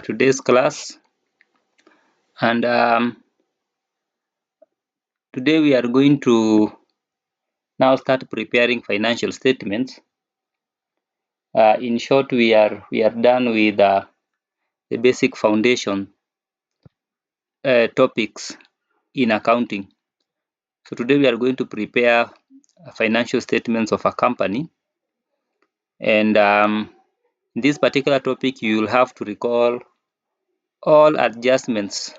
today's class, and today we are going to now start preparing financial statements. In short, we are done with the basic foundation topics in accounting. So today we are going to prepare financial statements of a company, and in this particular topic, you will have to recall all adjustments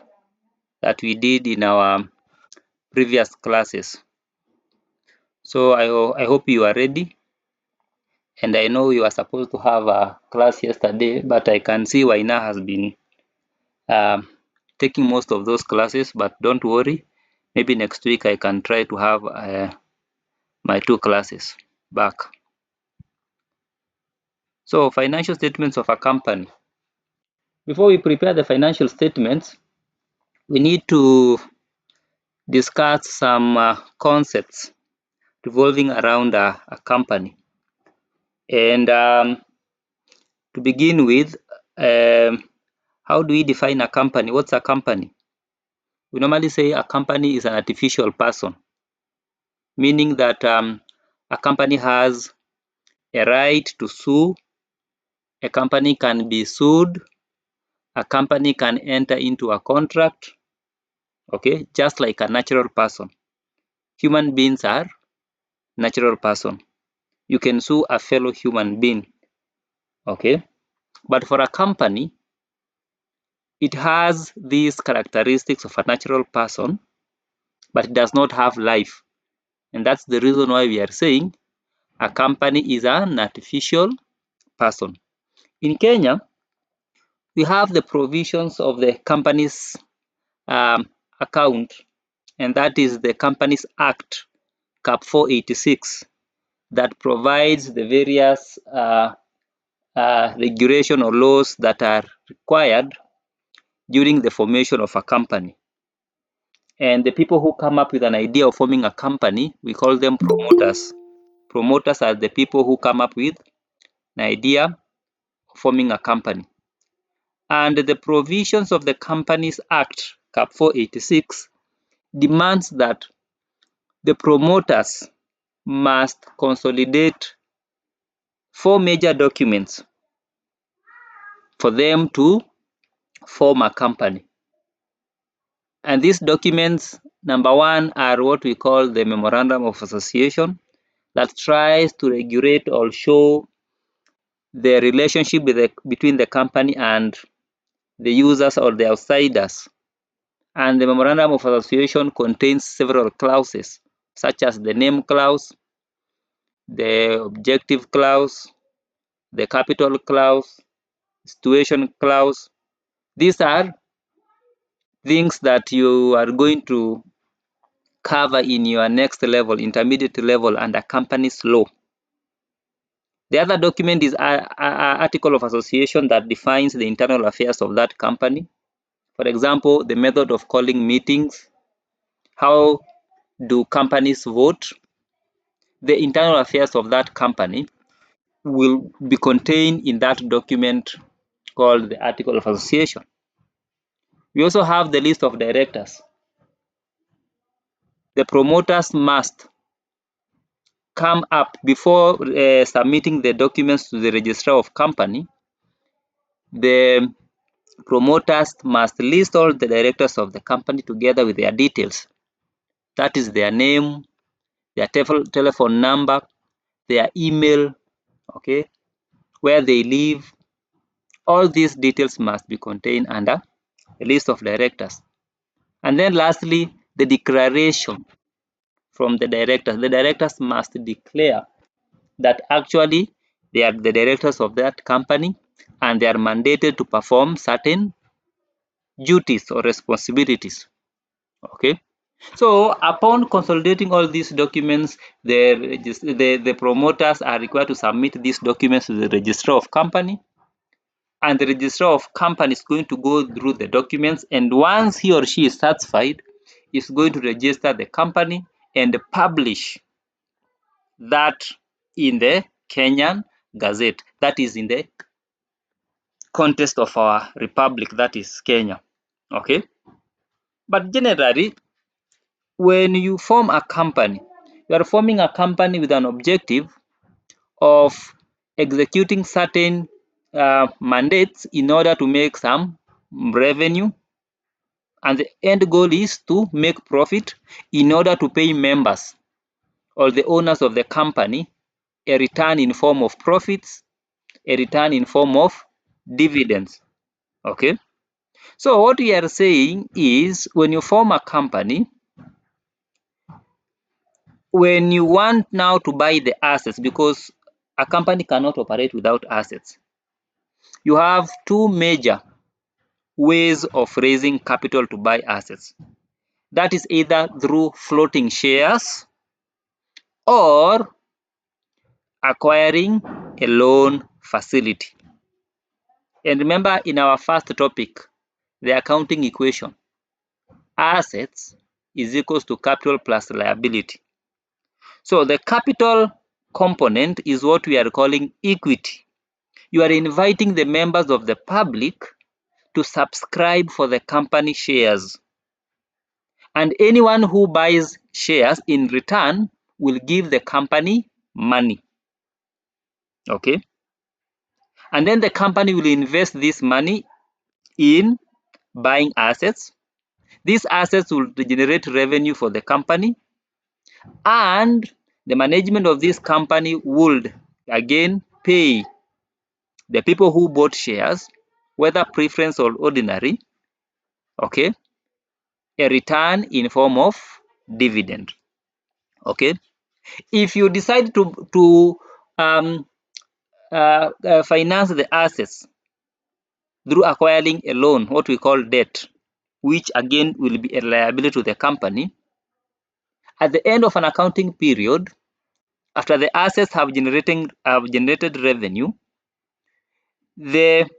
that we did in our previous classes. So I hope you are ready. And I know you are supposed to have a class yesterday, but I can see Waina has been taking most of those classes, but don't worry. Maybe next week I can try to have my 2 classes back. So financial statements of a company. Before we prepare the financial statements, we need to discuss some concepts revolving around a company. And to begin with, how do we define a company? What's a company? We normally say a company is an artificial person, meaning that a company has a right to sue, a company can be sued, a company can enter into a contract, okay, just like a natural person. Human beings are natural person. You can sue a fellow human being, okay? But for a company, it has these characteristics of a natural person, but it does not have life. And that's the reason why we are saying a company is an artificial person. In Kenya, we have the provisions of the Companies Account, and that is the Companies Act, Cap 486, that provides the various regulation or laws that are required during the formation of a company. And the people who come up with an idea of forming a company, we call them promoters. Promoters are the people who come up with an idea of forming a company. And the provisions of the Companies Act, Cap 486, demands that the promoters must consolidate 4 major documents for them to form a company. And these documents, number 1, are what we call the Memorandum of Association, that tries to regulate or show the relationship between the company and the users or the outsiders. And the Memorandum of Association contains several clauses, such as the name clause, the objective clause, the capital clause, situation clause. These are things that you are going to cover in your next level, intermediate level, under company's law. The other document is an article of association that defines the internal affairs of that company. For example, the method of calling meetings, how do companies vote. The internal affairs of that company will be contained in that document called the Article of Association. We also have the list of directors. The promoters must come up before submitting the documents to the registrar of company. The promoters must list all the directors of the company together with their details. That is their name, their telephone number, their email, okay, where they live. All these details must be contained under a list of directors. And then lastly, the declaration from the directors. The directors must declare that actually they are the directors of that company and they are mandated to perform certain duties or responsibilities. Okay. So upon consolidating all these documents, the promoters are required to submit these documents to the registrar of company, and the registrar of company is going to go through the documents, and once he or she is satisfied, is going to register the company and publish that in the Kenyan Gazette, that is in the context of our republic, that is Kenya. Okay, but generally, when you form a company, you are forming a company with an objective of executing certain mandates in order to make some revenue, and the end goal is to make profit in order to pay members or the owners of the company a return in form of profits, a return in form of dividends. Okay, so what we are saying is, when you form a company, when you want now to buy the assets, because a company cannot operate without assets, you have two major ways of raising capital to buy assets. That is either through floating shares or acquiring a loan facility. And remember, in our first topic, the accounting equation, assets is equals to capital plus liability. So the capital component is what we are calling equity. You are inviting the members of the public to subscribe for the company shares. And anyone who buys shares in return will give the company money. Okay. And then the company will invest this money in buying assets. These assets will generate revenue for the company, and the management of this company would again pay the people who bought shares, whether preference or ordinary, okay, a return in form of dividend. Okay, if you decide to finance the assets through acquiring a loan, what we call debt, which again will be a liability to the company, at the end of an accounting period, after the assets have generated revenue, the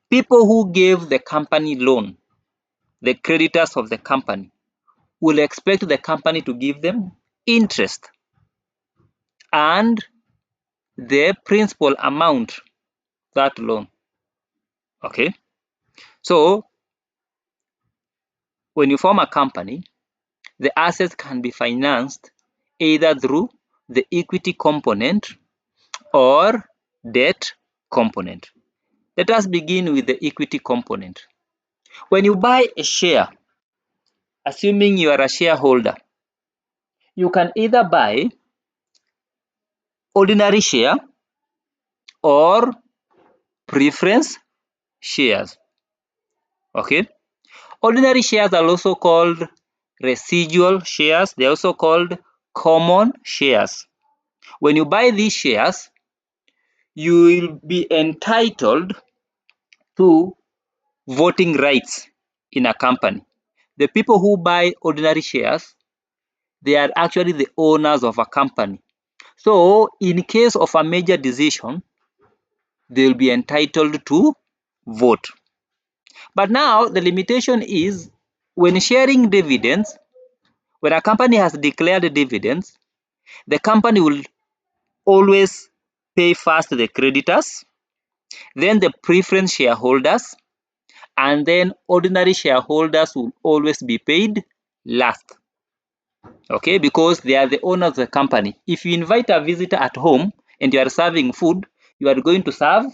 people who gave the company loan, the creditors of the company, will expect the company to give them interest and the principal amount that loan. Okay, so when you form a company, the assets can be financed either through the equity component or debt component. Let us begin with the equity component. When you buy a share, assuming you are a shareholder, you can either buy ordinary share or preference shares. Okay, ordinary shares are also called residual shares. They're also called common shares. When you buy these shares, you will be entitled to voting rights in a company. The people who buy ordinary shares, they are actually the owners of a company. So in case of a major decision, they will be entitled to vote. But now the limitation is, when sharing dividends, when a company has declared dividends, the company will always pay first the creditors, then the preference shareholders, and then ordinary shareholders will always be paid last. Okay, because they are the owners of the company. If you invite a visitor at home and you are serving food, you are going to serve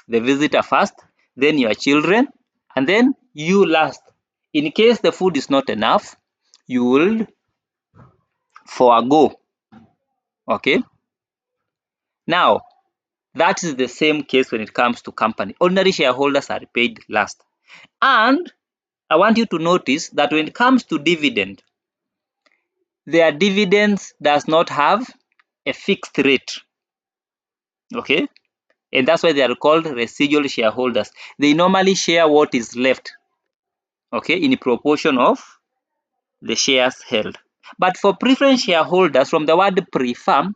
the visitor first, then your children, and then you last. In case the food is not enough, you will forego. Okay, now that is the same case when it comes to company. Ordinary shareholders are paid last. And I want you to notice that when it comes to dividend, their dividends does not have a fixed rate. Okay, and that's why they are called residual shareholders. They normally share what is left, okay, in proportion of the shares held. But for preference shareholders, from the word prefer,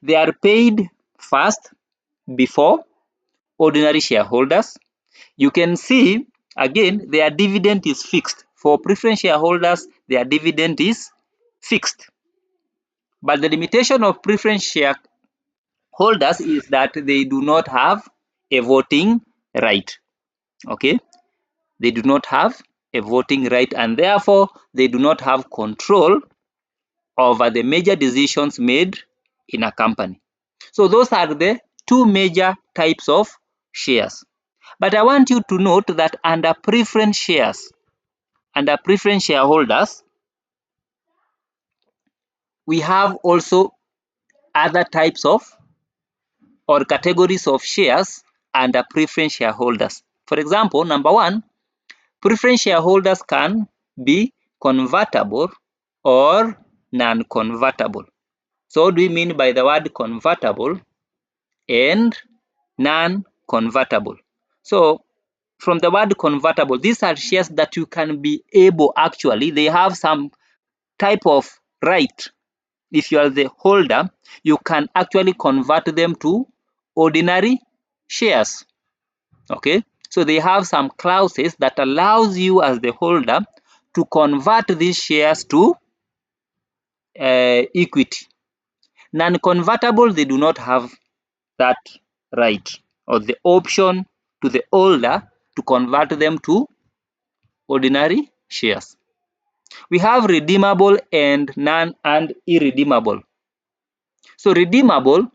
they are paid first before ordinary shareholders. You can see again their dividend is fixed. For preference shareholders, their dividend is fixed. But the limitation of preference shareholders is that they do not have a voting right. Okay, they do not have a voting right, and therefore they do not have control over the major decisions made in a company. So those are the two major types of shares. But I want you to note that under preference shares, under preference shareholders, we have also other types of or categories of shares under preference shareholders. For example, number one, preference shareholders can be convertible or non-convertible. So what do we mean by the word convertible and non-convertible? So from the word convertible, these are shares that you can be able, actually, they have some type of right. If you are the holder, you can actually convert them to ordinary shares. Okay, so they have some clauses that allows you as the holder to convert these shares to equity. Non-convertible, they do not have that right or the option to the holder to convert them to ordinary shares. We have redeemable and irredeemable. So redeemable,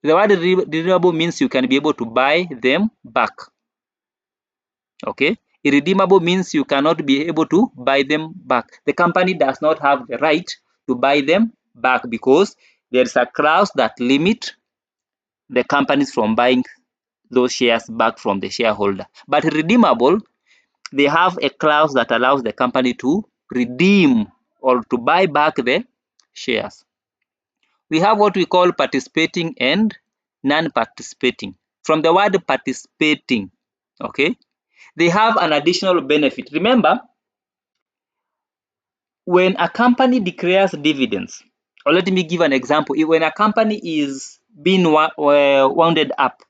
the word redeemable means you can be able to buy them back. Okay, irredeemable means you cannot be able to buy them back. The company does not have the right to buy them back because there's a clause that limit the companies from buying those shares back from the shareholder. But redeemable, they have a clause that allows the company to redeem or to buy back the shares. We have what we call participating and non-participating. From the word participating, okay, they have an additional benefit. Remember, when a company declares dividends, or let me give an example, when a company is being wounded up,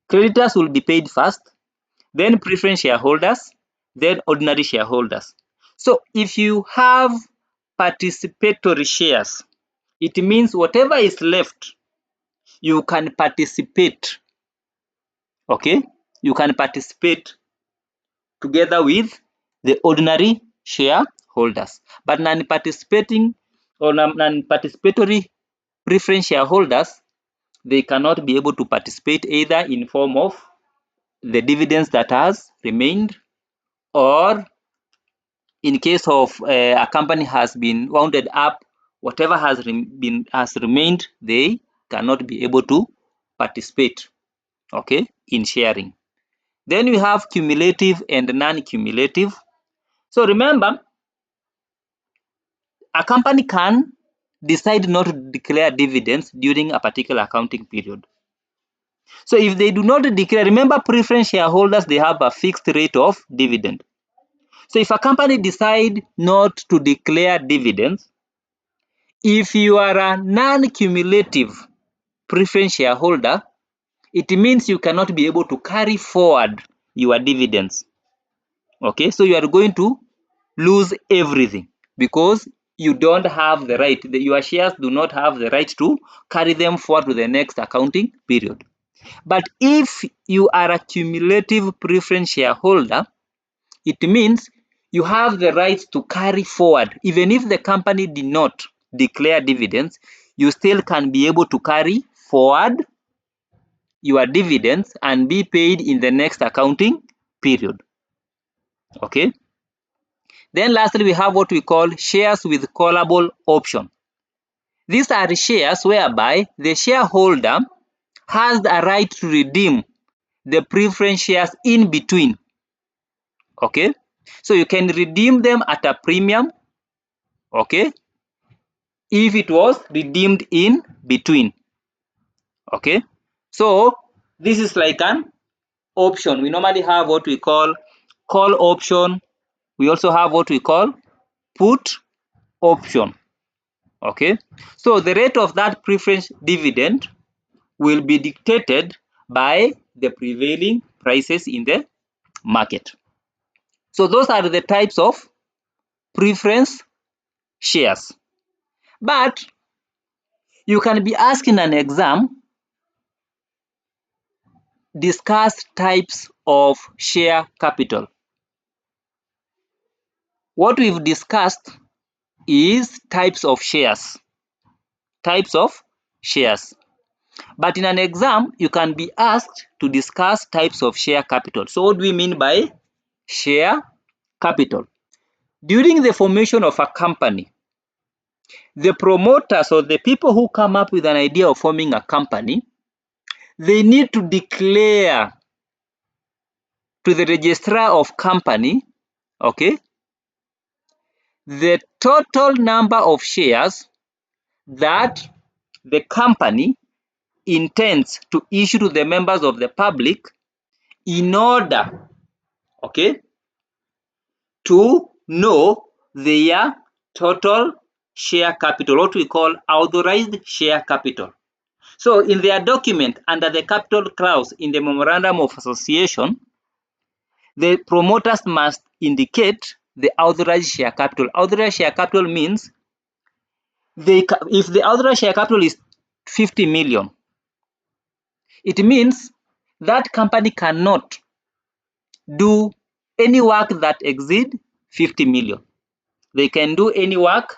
creditors will be paid first, then preference shareholders, then ordinary shareholders. So if you have participatory shares, it means whatever is left, you can participate. Okay, you can participate together with the ordinary shareholders. But non-participating or non-participatory preference shareholders, they cannot be able to participate either in form of the dividends that has remained, or in case of a company has been wounded up, whatever has remained, they cannot be able to participate, okay, in sharing. Then we have cumulative and non-cumulative. So remember, a company can decide not to declare dividends during a particular accounting period. So if they do not declare, remember preference shareholders, they have a fixed rate of dividend. So if a company decide not to declare dividends, if you are a non-cumulative preference shareholder, it means you cannot be able to carry forward your dividends. Okay, so you are going to lose everything because you don't have the right, your shares do not have the right to carry them forward to the next accounting period. But if you are a cumulative preference shareholder, it means you have the right to carry forward. Even if the company did not declare dividends, you still can be able to carry forward your dividends and be paid in the next accounting period. Okay. Then lastly, we have what we call shares with callable option. These are shares whereby the shareholder has the right to redeem the preference shares in between. Okay, so you can redeem them at a premium, okay, if it was redeemed in between. Okay, so this is like an option. We normally have what we call call option. We also have what we call put option. Okay, so the rate of that preference dividend will be dictated by the prevailing prices in the market. So those are the types of preference shares. But you can be asked in an exam, discuss types of share capital. What we've discussed is types of shares. Types of shares. But in an exam, you can be asked to discuss types of share capital. So what do we mean by share capital? During the formation of a company, the promoters or the people who come up with an idea of forming a company, they need to declare to the registrar of company, okay, the total number of shares that the company intends to issue to the members of the public in order, okay, to know their total share capital, what we call authorized share capital. So in their document under the capital clause in the memorandum of association, the promoters must indicate the authorized share capital. Authorized share capital means if the authorized share capital is 50 million, it means that company cannot do any work that exceed 50 million. They can do any work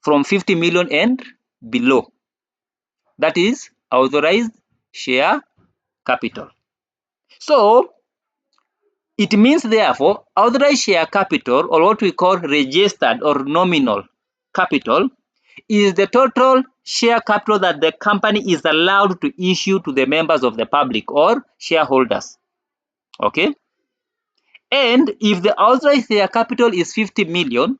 from 50 million and below. That is authorized share capital. So it means therefore authorized share capital, or what we call registered or nominal capital, is the total share capital that the company is allowed to issue to the members of the public or shareholders. Okay? And if the authorized share capital is 50 million,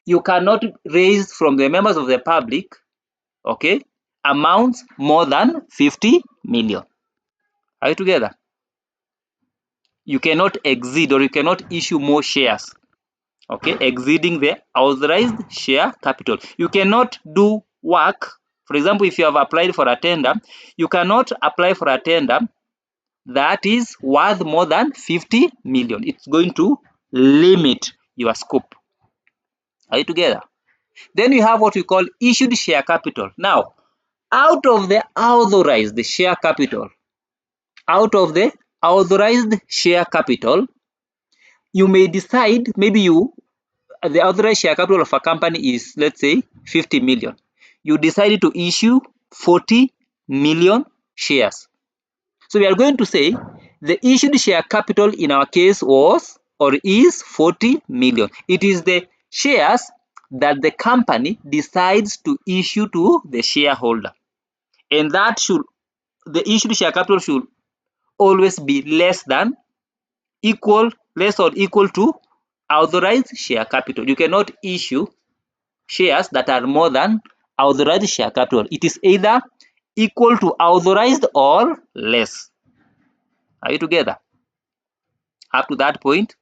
you cannot raise from the members of the public, okay, amounts more than 50 million. Are you together? You cannot exceed or you cannot issue more shares, okay, exceeding the authorized share capital. You cannot do work. For example, if you have applied for a tender, you cannot apply for a tender that is worth more than 50 million. It's going to limit your scope. Are you together? Then you have what we call issued share capital. Now, out of the authorized share capital, out of the authorized share capital, you may decide, maybe the authorized share capital of a company is, let's say, 50 million. You decided to issue 40 million shares. So we are going to say the issued share capital in our case was or is 40 million. It is the shares that the company decides to issue to the shareholder. And that should, the issued share capital should always be less or equal to authorized share capital. You cannot issue shares that are more than authorized share capital. It is either equal to authorized or less. Are you together? Up to that point?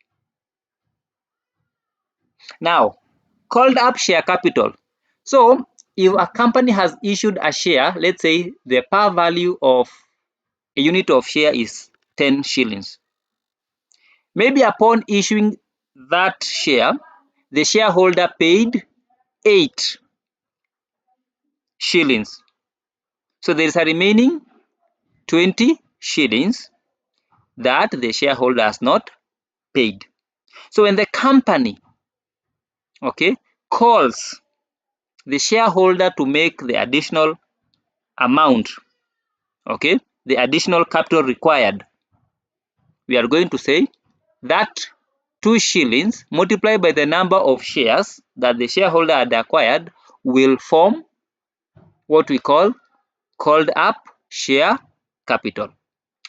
Now, called up share capital. So, if a company has issued a share, let's say the par value of a unit of share is 10 shillings. Maybe upon issuing that share, the shareholder paid 8 shillings. So there is a remaining 20 shillings that the shareholder has not paid. So when the company, okay, calls the shareholder to make the additional amount, okay, the additional capital required, we are going to say that 2 shillings multiplied by the number of shares that the shareholder had acquired will form what we called up share capital.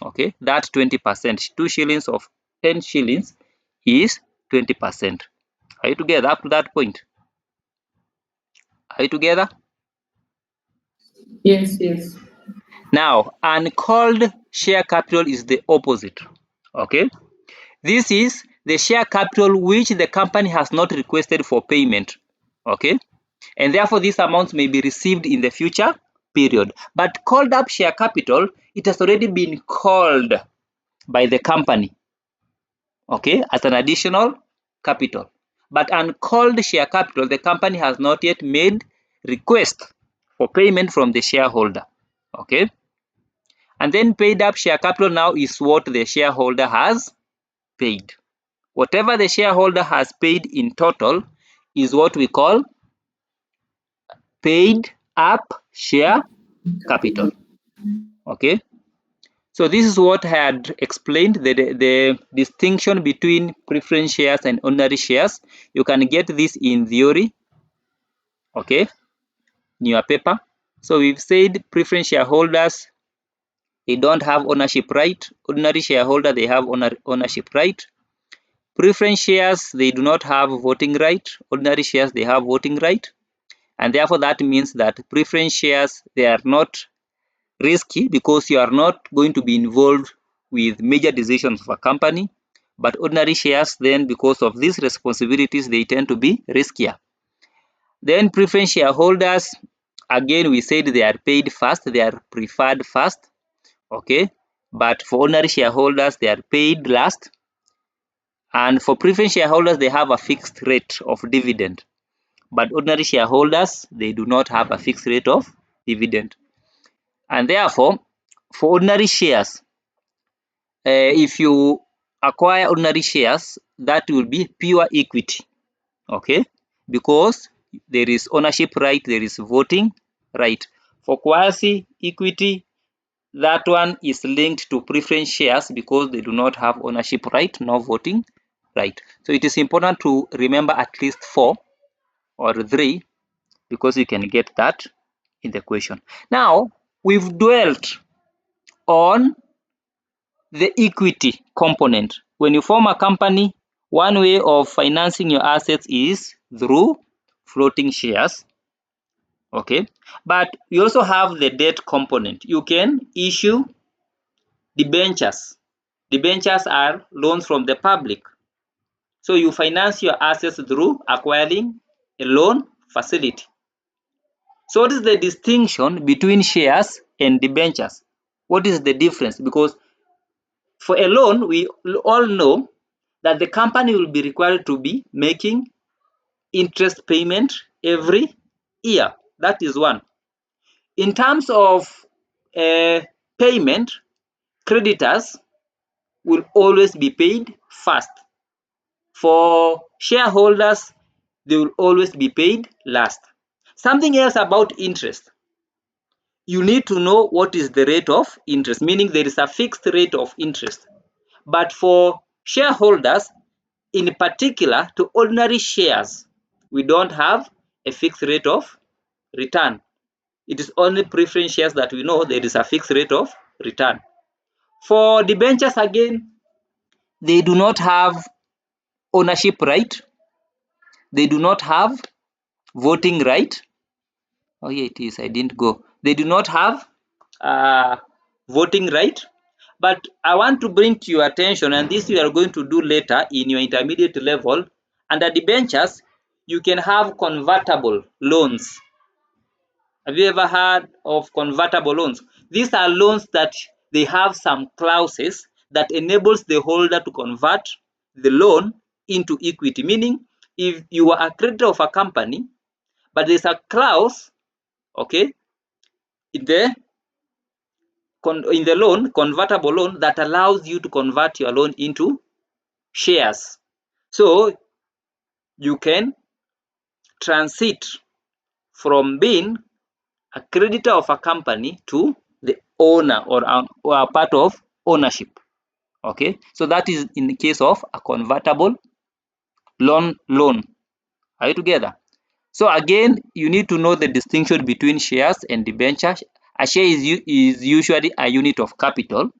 Okay, that 20%, 2 shillings of 10 shillings is 20%. Are you together up to that point? Are you together? Yes, yes. Now, uncalled share capital is the opposite. Okay, this is the share capital which the company has not requested for payment. Okay, and therefore these amounts may be received in the future period. But called up share capital, it has already been called by the company, okay, as an additional capital. But uncalled share capital, the company has not yet made request for payment from the shareholder. Okay. And then paid up share capital now is what the shareholder has paid. Whatever the shareholder has paid in total is what we call paid up share capital. Okay. So this is what I had explained, the distinction between preference shares and ordinary shares. You can get this in theory, okay, in your paper. So we've said preference shareholders, they don't have ownership right. Ordinary shareholder, they have ownership right. Preference shares, they do not have voting right. Ordinary shares, they have voting right. And therefore that means that preference shares, they are not risky because you are not going to be involved with major decisions of a company. But ordinary shares, then because of these responsibilities, they tend to be riskier. Then preference shareholders, again we said they are paid first, they are preferred first, okay, but for ordinary shareholders they are paid last. And for preference shareholders, they have a fixed rate of dividend, but ordinary shareholders, they do not have a fixed rate of dividend. And therefore, for ordinary shares, if you acquire ordinary shares, that will be pure equity, okay, because there is ownership right, there is voting right. For quasi equity, that one is linked to preference shares because they do not have ownership right nor voting right. So it is important to remember at least 4 or 3 because you can get that in the question. Now we've dwelt on the equity component. When you form a company, one way of financing your assets is through floating shares, okay, but you also have the debt component. You can issue debentures. Debentures are loans from the public. So you finance your assets through acquiring a loan facility. So what is the distinction between shares and debentures? What is the difference? Because for a loan, we all know that the company will be required to be making interest payment every year. That is one. In terms of payment, creditors will always be paid first. For shareholders, they will always be paid last. Something else about interest. You need to know what is the rate of interest, meaning there is a fixed rate of interest. But for shareholders, in particular to ordinary shares, we don't have a fixed rate of return. It is only preference shares that we know there is a fixed rate of return. For debentures, again, they do not have ownership right. They do not have voting right. Oh, yeah, it is. I didn't go. They do not have voting right. But I want to bring to your attention, and this we are going to do later in your intermediate level. Under debentures, you can have convertible loans. Have you ever heard of convertible loans? These are loans that they have some clauses that enables the holder to convert the loan into equity. Meaning, if you are a creditor of a company, but there's a clause, okay, in the loan, convertible loan, that allows you to convert your loan into shares. So you can transit from being a creditor of a company to the owner or a part of ownership. Okay, so that is in the case of a convertible loan. Are you together? So again, you need to know the distinction between shares and debentures. A share is usually a unit of capital,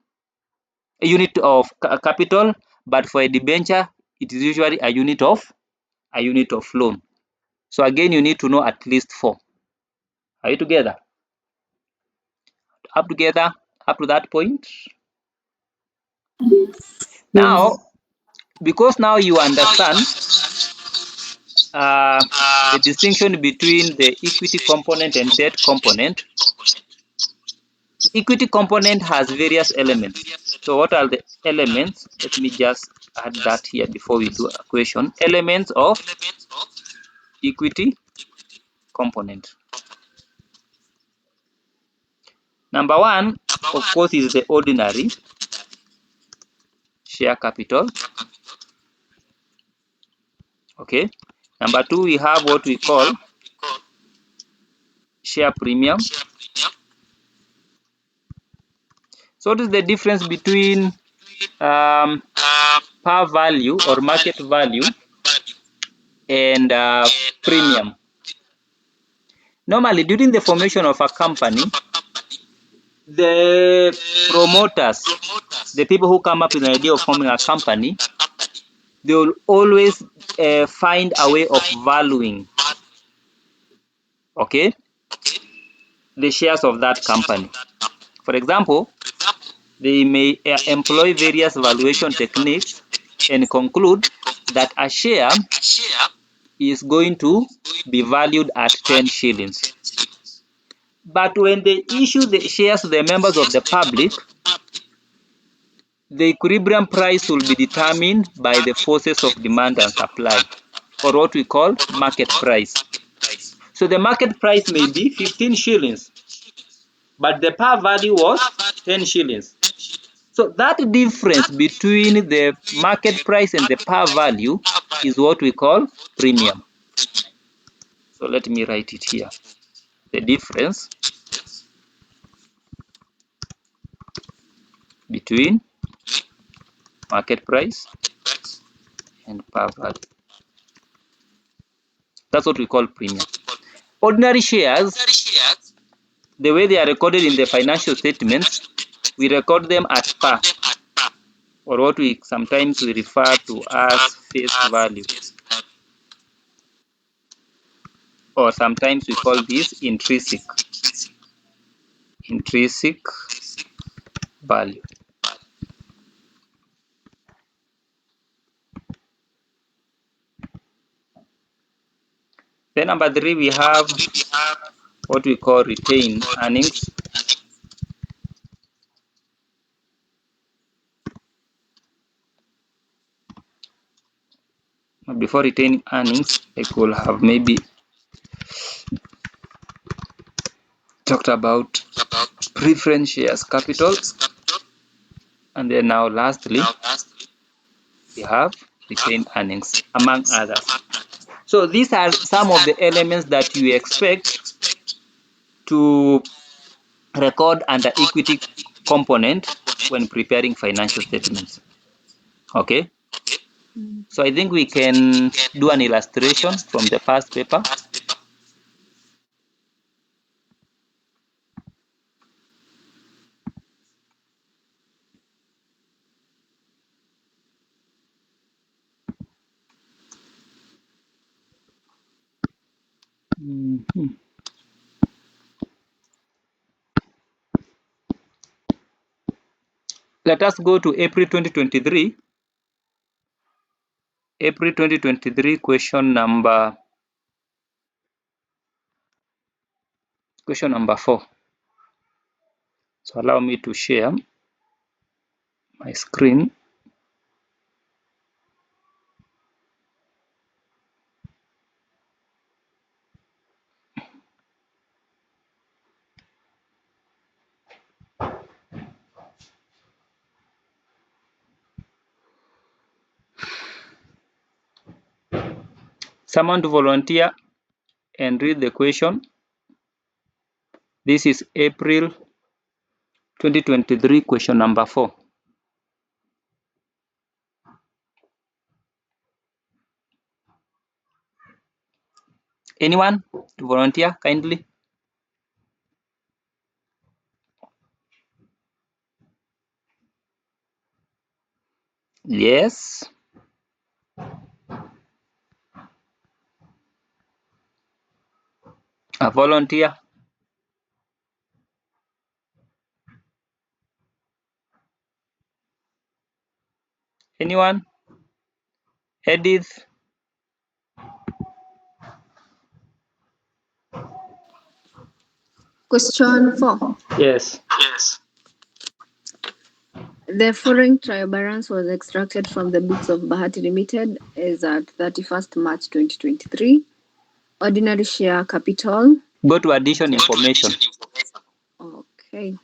capital, but for a debenture, it is usually a unit of loan. So again, you need to know at least 4. Are you together? Up together, up to that point. Yes. Now, because now you understand uh, the distinction between the equity component and debt component, the equity component has various elements. So what are the elements? Let me just add that here before we do a question. Elements of equity component. Number one, of course, is the ordinary share capital. Okay. Number 2, we have what we call share premium. So what is the difference between par value or market value and premium? Normally, during the formation of a company, the promoters, the people who come up with an idea of forming a company, they will always find a way of valuing, okay, the shares of that company. For example, they may employ various valuation techniques and conclude that a share is going to be valued at 10 shillings. But when they issue the shares to the members of the public, the equilibrium price will be determined by the forces of demand and supply, or what we call market price. So the market price may be 15 shillings, but the par value was 10 shillings. So that difference between the market price and the par value is what we call premium. So let me write it here. The difference between market price and par value. That's what we call premium. Ordinary shares, the way they are recorded in the financial statements, we record them at par, or what we sometimes we refer to as face value, or sometimes we call this intrinsic value. Then number 3, we have what we call retained earnings. Before retaining earnings, I could have maybe talked about preference shares capital, and then now lastly we have retained earnings, among others. So these are some of the elements that you expect to record under equity component when preparing financial statements. Okay, so I think we can do an illustration from the past paper. Let us go to April 2023. April 2023, question number 4. So allow me to share my screen. Someone to volunteer and read the question. This is April 2023, question number 4. Anyone to volunteer kindly? Yes. A volunteer. Anyone? Edith? Question 4. Yes. The following trial balance was extracted from the books of Bahati Limited as at 31st March 2023. Ordinary share capital. Go to addition information. Okay.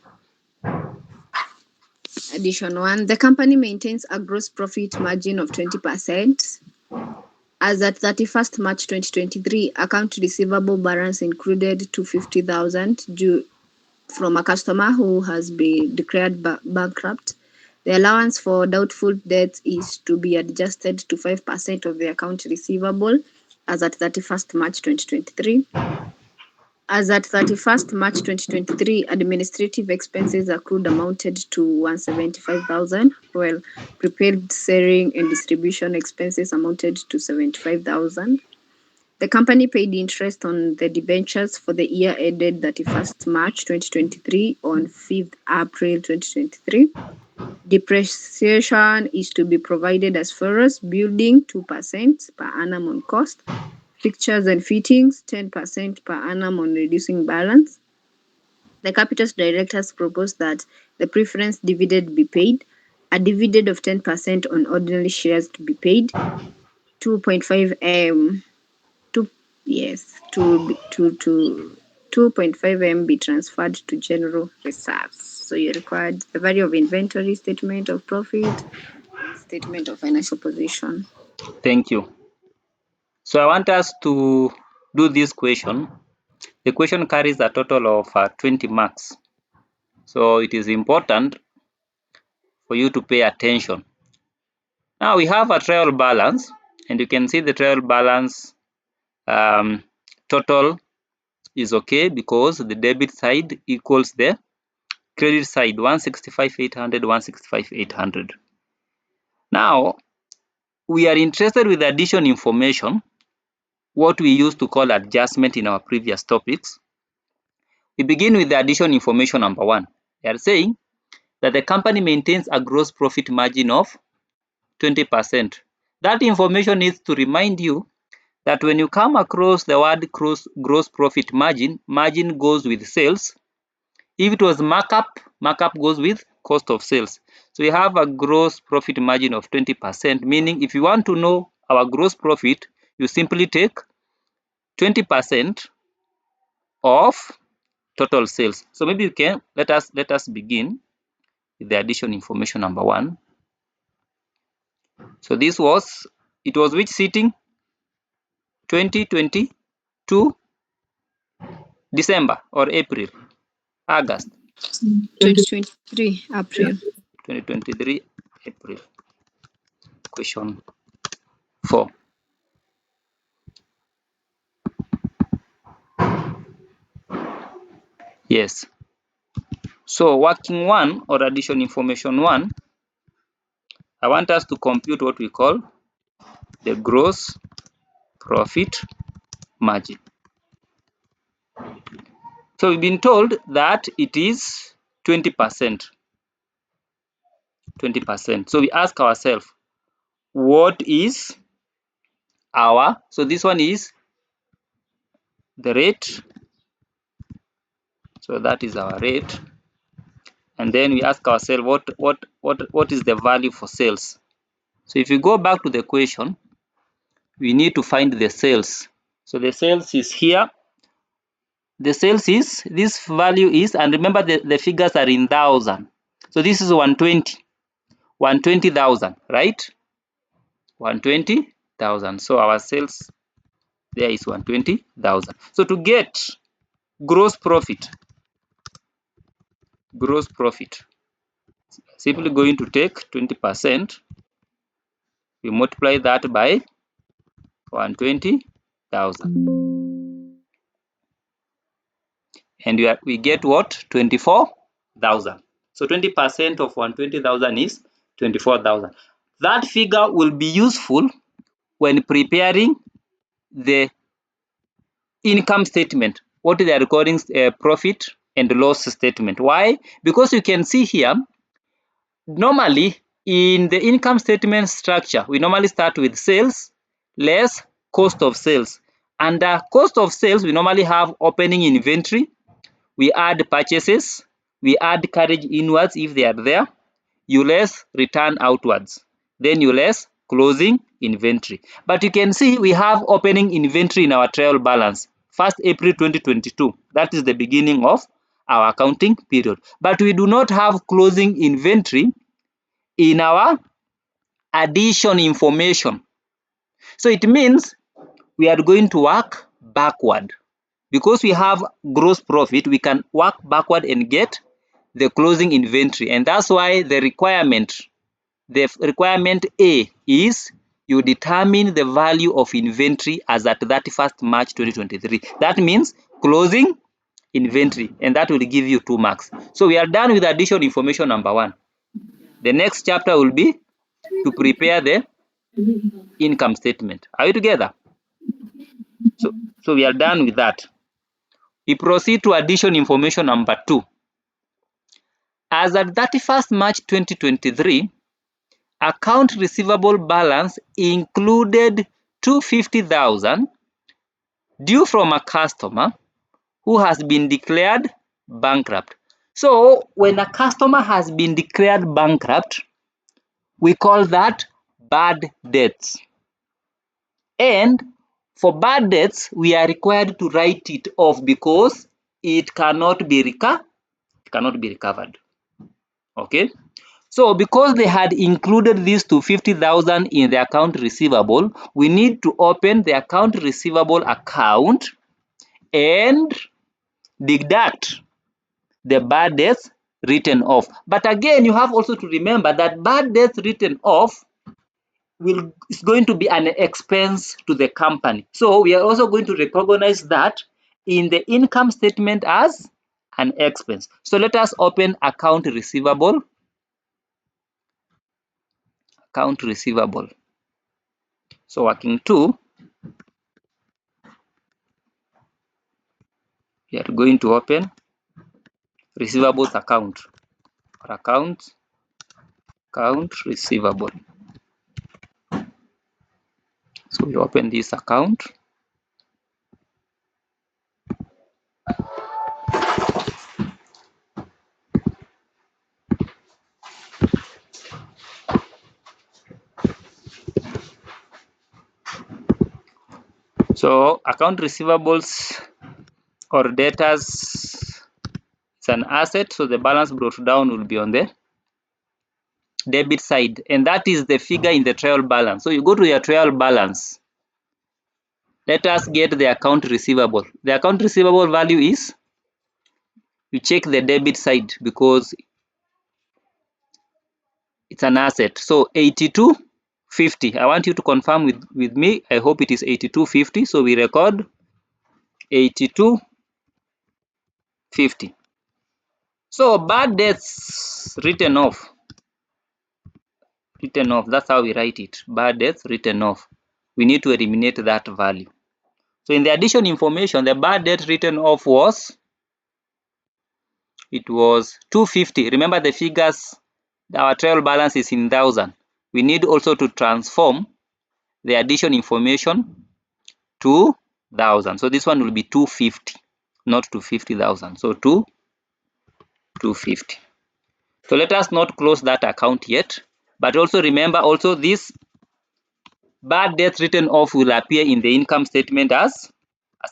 Addition 1. The company maintains a gross profit margin of 20%. As at 31st March 2023, account receivable balance included 250,000 due from a customer who has been declared bankrupt. The allowance for doubtful debts is to be adjusted to 5% of the account receivable as at 31st March 2023. As at 31st March 2023, administrative expenses accrued amounted to 175,000, while prepaid selling and distribution expenses amounted to 75,000. The company paid interest on the debentures for the year ended 31st March 2023 on 5th April 2023. Depreciation is to be provided as follows: building 2% per annum on cost, fixtures and fittings 10% per annum on reducing balance. The Capital's directors proposed that the preference dividend be paid, a dividend of 10% on ordinary shares to be paid, 2.5 M be transferred to general reserves. So you required the value of inventory, statement of profit, statement of financial position. Thank you. So I want us to do this question. The question carries a total of 20 marks. So it is important for you to pay attention. Now we have a trial balance, and you can see the trial balance total is okay because the debit side equals the credit side, 165,800, 165,800. Now we are interested with addition information, what we used to call adjustment in our previous topics. We begin with the addition information number 1. They are saying that the company maintains a gross profit margin of 20%. That information needs to remind you that when you come across the word gross profit margin, margin goes with sales. If it was markup, markup goes with cost of sales. So we have a gross profit margin of 20%, meaning if you want to know our gross profit, you simply take 20% of total sales. So maybe you can let us begin with the addition information number 1. So it was which sitting? 2022 December or April? August? 2023 April. 2023 April. Question 4. Yes. So working 1 or addition information 1, I want us to compute what we call the gross profit margin. So we've been told that it is 20%. 20%. So we ask ourselves, what is our, so this one is the rate. So that is our rate. And then we ask ourselves, what is the value for sales? So if you go back to the question, we need to find the sales. So the sales is here. The sales is, this value is, and remember the figures are in thousand. So this is 120,000, right? 120,000. So our sales there is 120,000. So to get gross profit, simply going to take 20%, we multiply that by 120,000, and we get what? 24,000. So 20% of 120,000 is 24,000. That figure will be useful when preparing the income statement, what they are recording profit and loss statement. Why? Because you can see here, normally in the income statement structure, we normally start with sales less cost of sales. Under cost of sales, we normally have opening inventory, we add purchases, we add carriage inwards if they are there, you less return outwards, then you less closing inventory. But you can see we have opening inventory in our trial balance, 1st April 2022. That is the beginning of our accounting period. But we do not have closing inventory in our addition information. So it means we are going to work backward. Because we have gross profit, we can work backward and get the closing inventory. And that's why the requirement A is you determine the value of inventory as at 31st March 2023. That means closing inventory, and that will give you 2 marks. So we are done with addition information number 1. The next chapter will be to prepare the income statement. Are you together? So we are done with that. We proceed to addition information number 2. As at 31st March 2023, account receivable balance included 250,000 due from a customer who has been declared bankrupt. So when a customer has been declared bankrupt, we call that bad debts. And for bad debts, we are required to write it off because it cannot be recovered. Okay. So because they had included this to 50,000 in the account receivable, we need to open the account receivable account and deduct the bad debts written off. But again, you have also to remember that bad debts written off is going to be an expense to the company. So we are also going to recognize that in the income statement as an expense. So let us open account receivable. So working 2, we are going to open receivables account or account receivable. So we open this account. So account receivables or debtors, it's an asset, so the balance brought down will be on the debit side, and that is the figure in the trial balance. So you go to your trial balance. Let us get the account receivable. The account receivable value is, you check the debit side because it's an asset. So 8250. I want you to confirm with me. I hope it is 8250. So we record 8250. So bad debts written off. That's how we write it. Bad debts written off. We need to eliminate that value. So in the addition information, the bad debt written off was 250. Remember the figures, our trial balance is in thousand. We need also to transform the addition information to thousand. So this one will be 250, not 250,000. So 250. So let us not close that account yet, but also remember also this bad debt written off will appear in the income statement as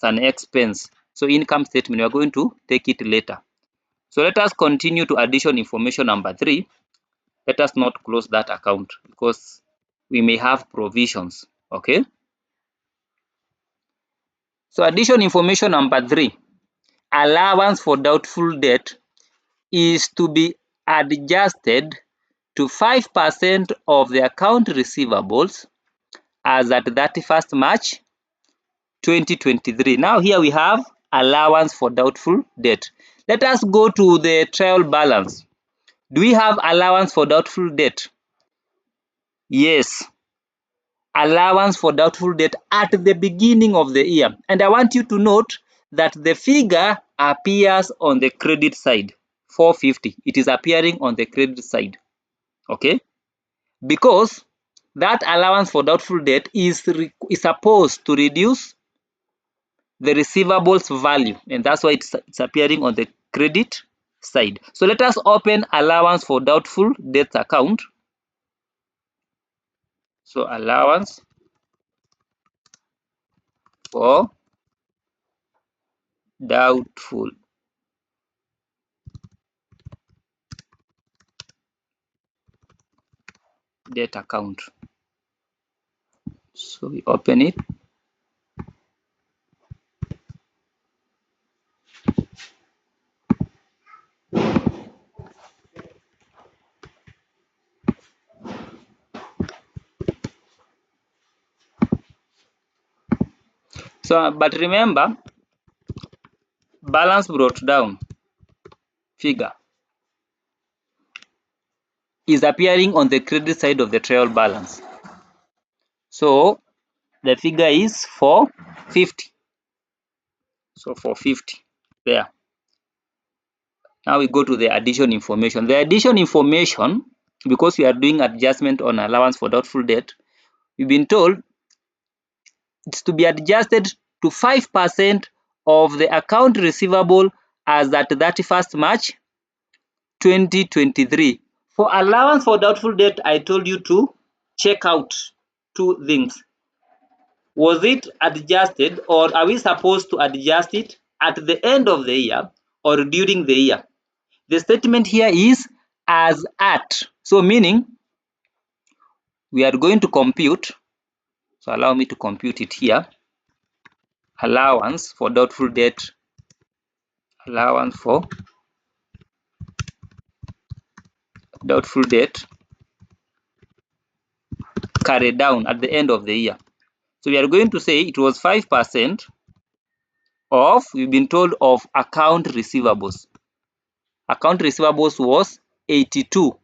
an expense. So income statement, we are going to take it later. So let us continue to addition information number 3. Let us not close that account because we may have provisions. Okay. So addition information number 3, allowance for doubtful debt is to be adjusted to 5% of the account receivables as at 31st March 2023. Now here we have allowance for doubtful debt. Let us go to the trial balance. Do we have allowance for doubtful debt? Yes, allowance for doubtful debt at the beginning of the year. And I want you to note that the figure appears on the credit side, 450. It is appearing on the credit side. Okay, because that allowance for doubtful debt is supposed to reduce the receivables value, and that's why it's appearing on the credit side. So let us open allowance for doubtful debt account. So allowance for doubtful debt account. So we open it. So, but remember, balance brought down figure is appearing on the credit side of the trial balance. So the figure is 450. So 450 there. Now we go to the addition information. The addition information, because we are doing adjustment on allowance for doubtful debt, we've been told it's to be adjusted to 5% of the account receivable as at 31st March 2023. For allowance for doubtful debt, I told you to check out two things. Was it adjusted, or are we supposed to adjust it at the end of the year or during the year? The statement here is as at. So meaning we are going to compute. So allow me to compute it here. Allowance for doubtful debt. Allowance for doubtful debt carried down at the end of the year. So we are going to say it was 5% of, we've been told, of account receivables. Account receivables was 82.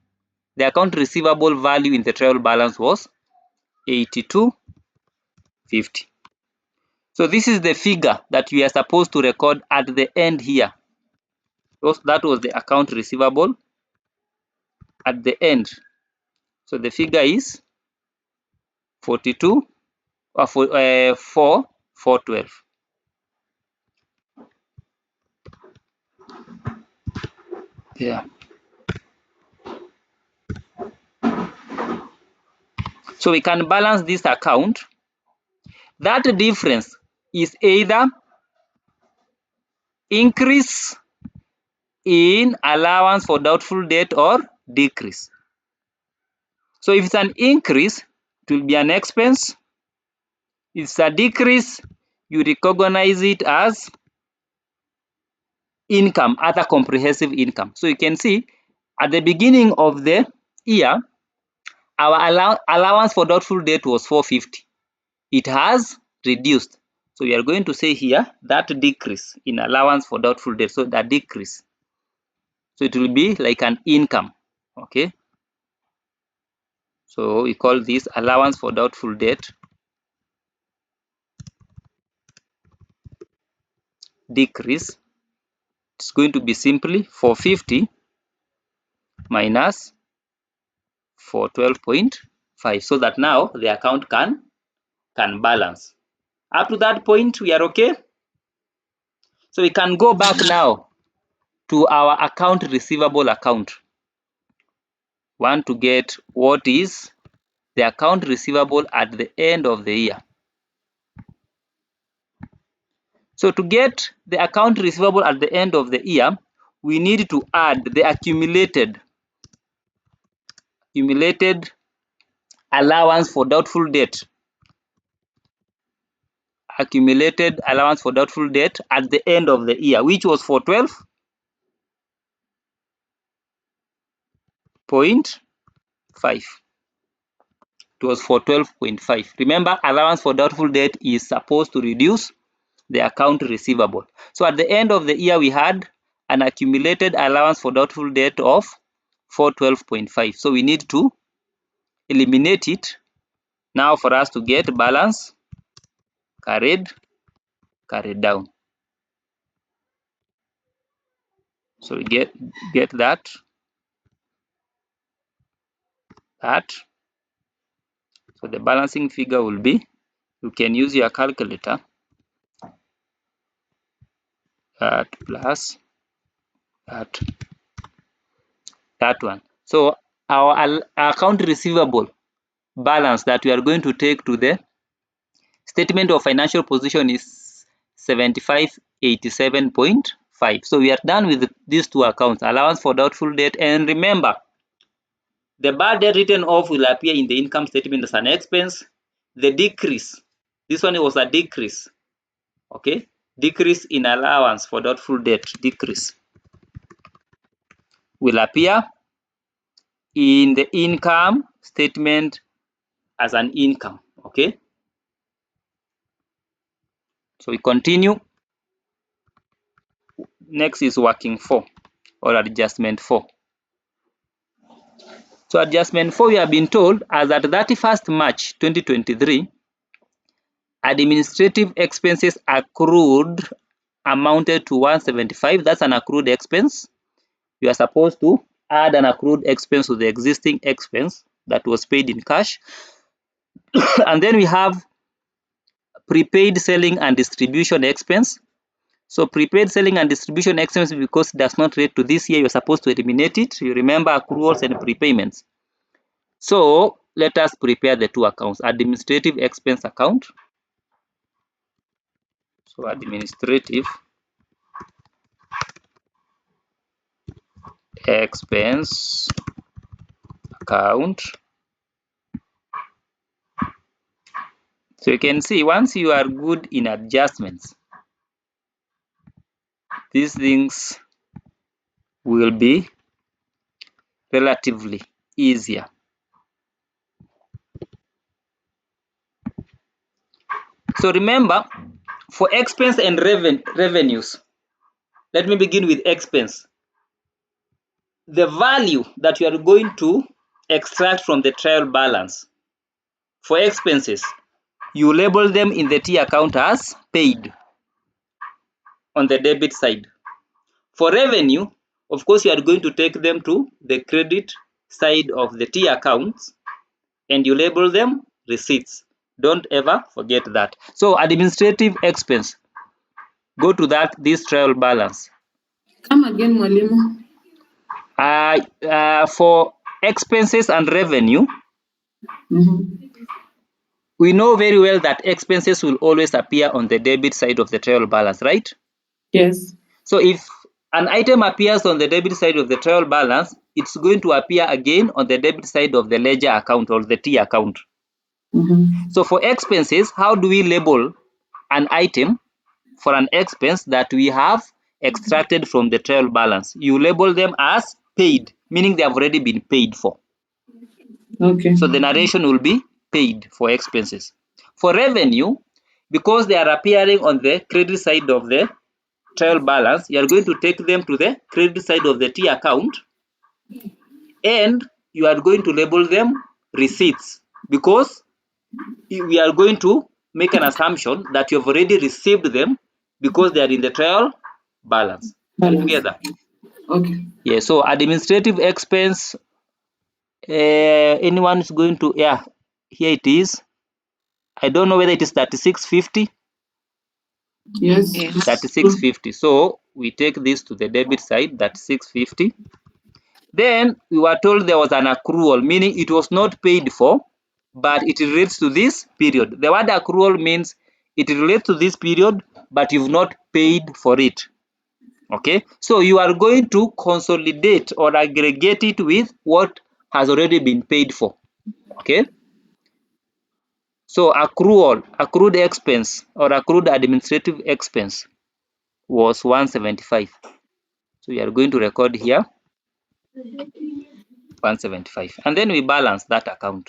The account receivable value in the trial balance was 8250. So this is the figure that we are supposed to record at the end here. That was the account receivable at the end. So the figure is 42 or 412. Yeah. So we can balance this account. That difference is either increase in allowance for doubtful debt or decrease. So if it's an increase, it will be an expense. If it's a decrease, you recognize it as income, other comprehensive income. So you can see at the beginning of the year, our allowance for doubtful debt was 450. It has reduced. So we are going to say here that decrease in allowance for doubtful debt. So that decrease. So it will be like an income. Okay. So we call this allowance for doubtful debt decrease. It's going to be simply 450 minus 412.5, so that now the account can balance. Up to that point, we are okay. So we can go back now to our account receivable account. Want to get what is the account receivable at the end of the year. So to get the account receivable at the end of the year, we need to add the accumulated allowance for doubtful debt. Accumulated allowance for doubtful debt at the end of the year, which was 412.5. It was 412.5. Remember, allowance for doubtful debt is supposed to reduce the account receivable. So at the end of the year, we had an accumulated allowance for doubtful debt of 412.5. So we need to eliminate it now for us to get balance carried down. So we get that. So the balancing figure will be, you can use your calculator, that plus that one. So our account receivable balance that we are going to take to the statement of financial position is 7587.5. So we are done with these two accounts, allowance for doubtful debt. And remember, The bad debt written off will appear in the income statement as an expense. The decrease, this one was a decrease, okay? Decrease in allowance for doubtful debt, decrease, will appear in the income statement as an income, okay? So we continue. Next is working for or adjustment for. So adjustment for, we have been told as at 31st March 2023, administrative expenses accrued amounted to 175. That's an accrued expense. You are supposed to add an accrued expense to the existing expense that was paid in cash. And then we have prepaid selling and distribution expense. So prepaid selling and distribution expense, because it does not relate to this year, you're supposed to eliminate it. You remember accruals and prepayments. So let us prepare the two accounts. Administrative expense account. So administrative expense account. So you can see, once you are good in adjustments, these things will be relatively easier. So remember, for expense and revenues, let me begin with expense. The value that you are going to extract from the trial balance for expenses, you label them in the T account as paid on the debit side. For revenue, of course, you are going to take them to the credit side of the T accounts and you label them receipts. Don't ever forget that. So administrative expense, go to that, this trial balance. Come again, Mwalimu. For expenses and revenue, Mm-hmm. we know very well that expenses will always appear on the debit side of the trial balance, right? Yes. So if an item appears on the debit side of the trial balance, it's going to appear again on the debit side of the ledger account or the T account. Mm-hmm. So for expenses, how do we label an item for an expense that we have extracted from the trial balance? You label them as paid, meaning they have already been paid for. Okay. So the narration will be paid for expenses. For revenue, because they are appearing on the credit side of the trial balance, you are going to take them to the credit side of the T account and you are going to label them receipts, because we are going to make an assumption that you have already received them because they are in the trial balance. Together. Okay. Yeah, so administrative expense, anyone is going to, yeah, here it is. I don't know whether it is 3650. Yes. 3650. So we take this to the debit side, that's 650. Then we were told there was an accrual, meaning it was not paid for, but it relates to this period. The word accrual means it relates to this period, but you've not paid for it. Okay, so you are going to consolidate or aggregate it with what has already been paid for. Okay, so accrued expense or accrued administrative expense was 175. So we are going to record here 175, and then we balance that account.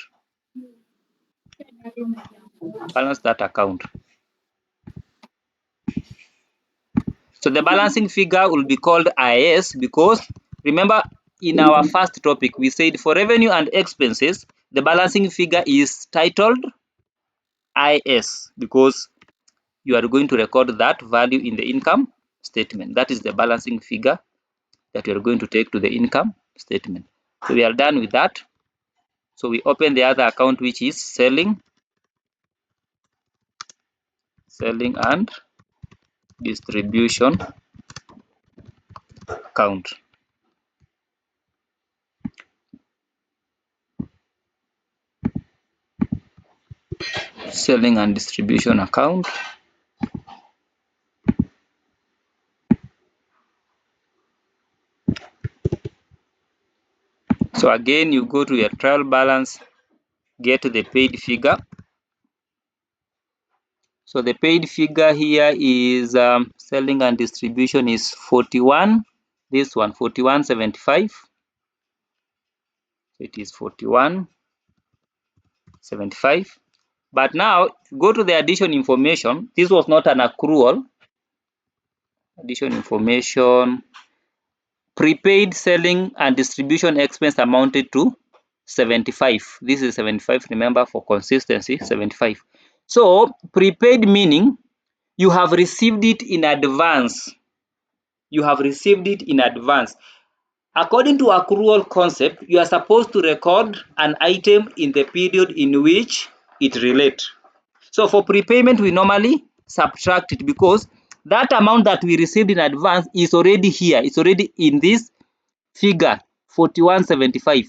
Balance that account. So the balancing figure will be called IS, because remember in our first topic we said for revenue and expenses the balancing figure is titled IS because you are going to record that value in the income statement. That is the balancing figure that you are going to take to the income statement. So we are done with that. So we open the other account, which is selling and distribution account. Selling and distribution account. So So again, you go to your trial balance, get the paid figure. So the paid figure here is selling and distribution is 41. This one 41.75. It is 41.75. But now go to the addition information. This was not an accrual. Addition information. Prepaid selling and distribution expense amounted to 75. This is 75. Remember, for consistency, 75. So prepaid meaning you have received it in advance. You have received it in advance. According to accrual concept, you are supposed to record an item in the period in which it relates. So for prepayment, we normally subtract it because that amount that we received in advance is already here. It's already in this figure 41.75.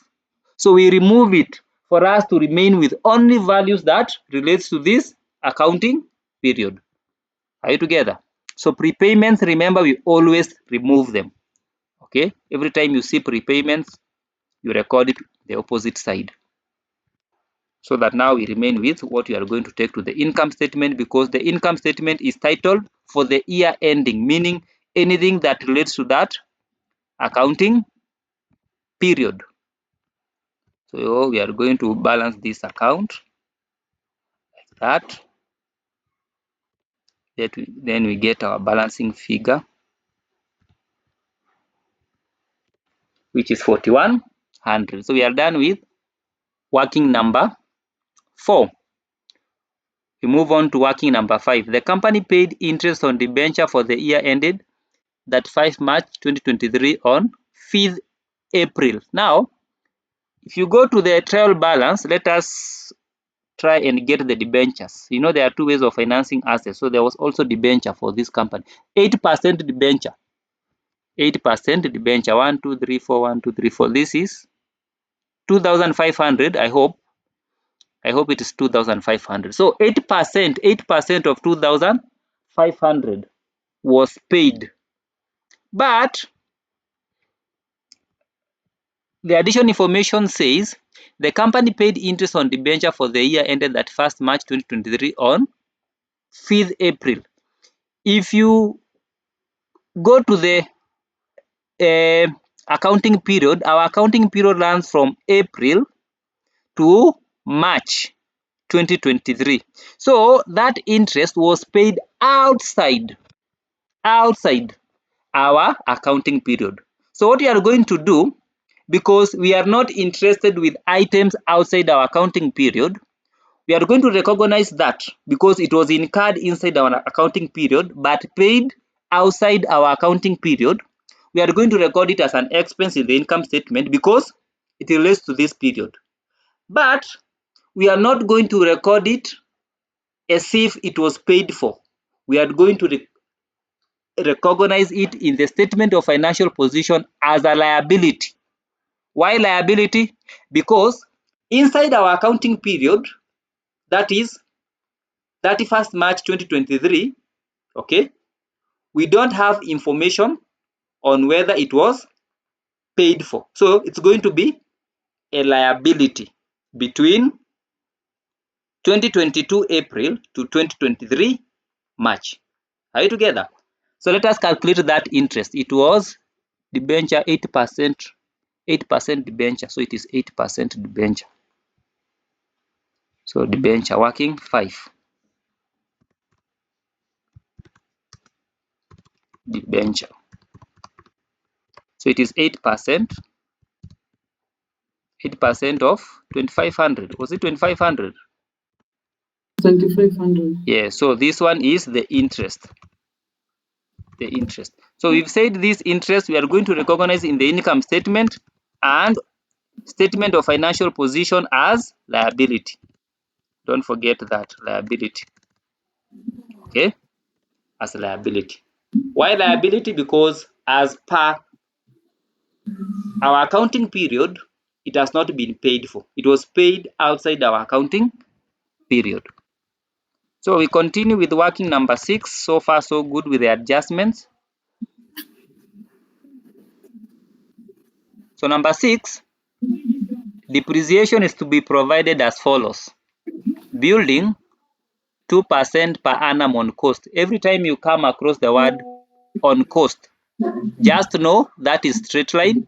So we remove it for us to remain with only values that relates to this accounting period. Are you together? So prepayments, remember, we always remove them. Okay, every time you see prepayments, you record it the opposite side, so that now we remain with what you are going to take to the income statement, because the income statement is titled for the year ending, meaning anything that relates to that accounting period. So we are going to balance this account like that. Then we get our balancing figure, which is 4100. So we are done with working number 4. We move on to working number 5. The company paid interest on debenture for the year ended that 5 March 2023 on 5th April. Now, if you go to the trial balance, let us try and get the debentures. You know, there are two ways of financing assets. So there was also debenture for this company. 8% debenture. 8% debenture. 1, 2, 3, 4, 1, 2, 3, 4. This is 2,500. I hope it is 2,500. So 8% of 2,500 was paid. But the addition information says the company paid interest on debenture for the year ended at 1st March 2023 on 5th April. If you go to the accounting period, our accounting period runs from April to March 2023. So that interest was paid outside our accounting period. So what we are going to do, because we are not interested with items outside our accounting period, we are going to recognize that because it was incurred inside our accounting period but paid outside our accounting period, we are going to record it as an expense in the income statement because it relates to this period. But we are not going to record it as if it was paid for. We are going to recognize it in the statement of financial position as a liability. Why liability? Because inside our accounting period, that is 31st March 2023, okay, we don't have information on whether it was paid for. So it's going to be a liability between 2022 April to 2023 March. Are you together? So let us calculate that interest. It was debenture 8%, 8% debenture. So it is 8% debenture. So debenture working 5. Debenture. So it is 8%. 8% of 2,500. Was it 2,500? 2,500. Yeah, so this one is the interest. The interest. So we've said this interest we are going to recognize in the income statement and statement of financial position as liability. Don't forget that, liability. Okay, as liability. Why liability? Because as per our accounting period, it has not been paid for. It was paid outside our accounting period. So we continue with working number 6. So far, so good with the adjustments. So number 6, Depreciation is to be provided as follows. Building 2% per annum on cost. Every time you come across the word on cost, just know that is straight line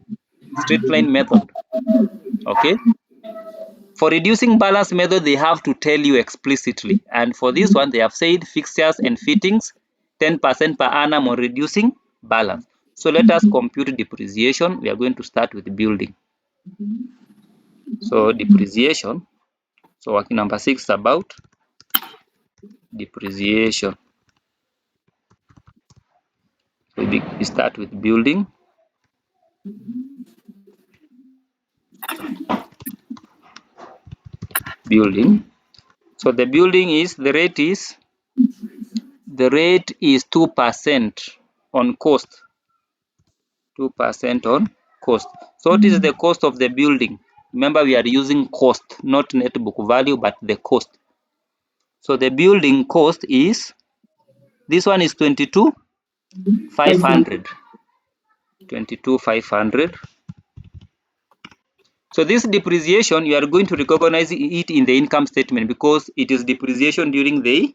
method. Okay. For reducing balance method, they have to tell you explicitly. And for this one, they have said fixtures and fittings 10% per annum on reducing balance. So let us compute depreciation. We are going to start with building. So depreciation. So working number 6 is about depreciation. So we start with building. So the building is the rate is 2% on cost. 2% on cost. So what is the cost of the building? Remember, we are using cost, not net book value, but the cost. So the building cost is, this one is 22,500. 22,500. So this depreciation, you are going to recognize it in the income statement because it is depreciation during the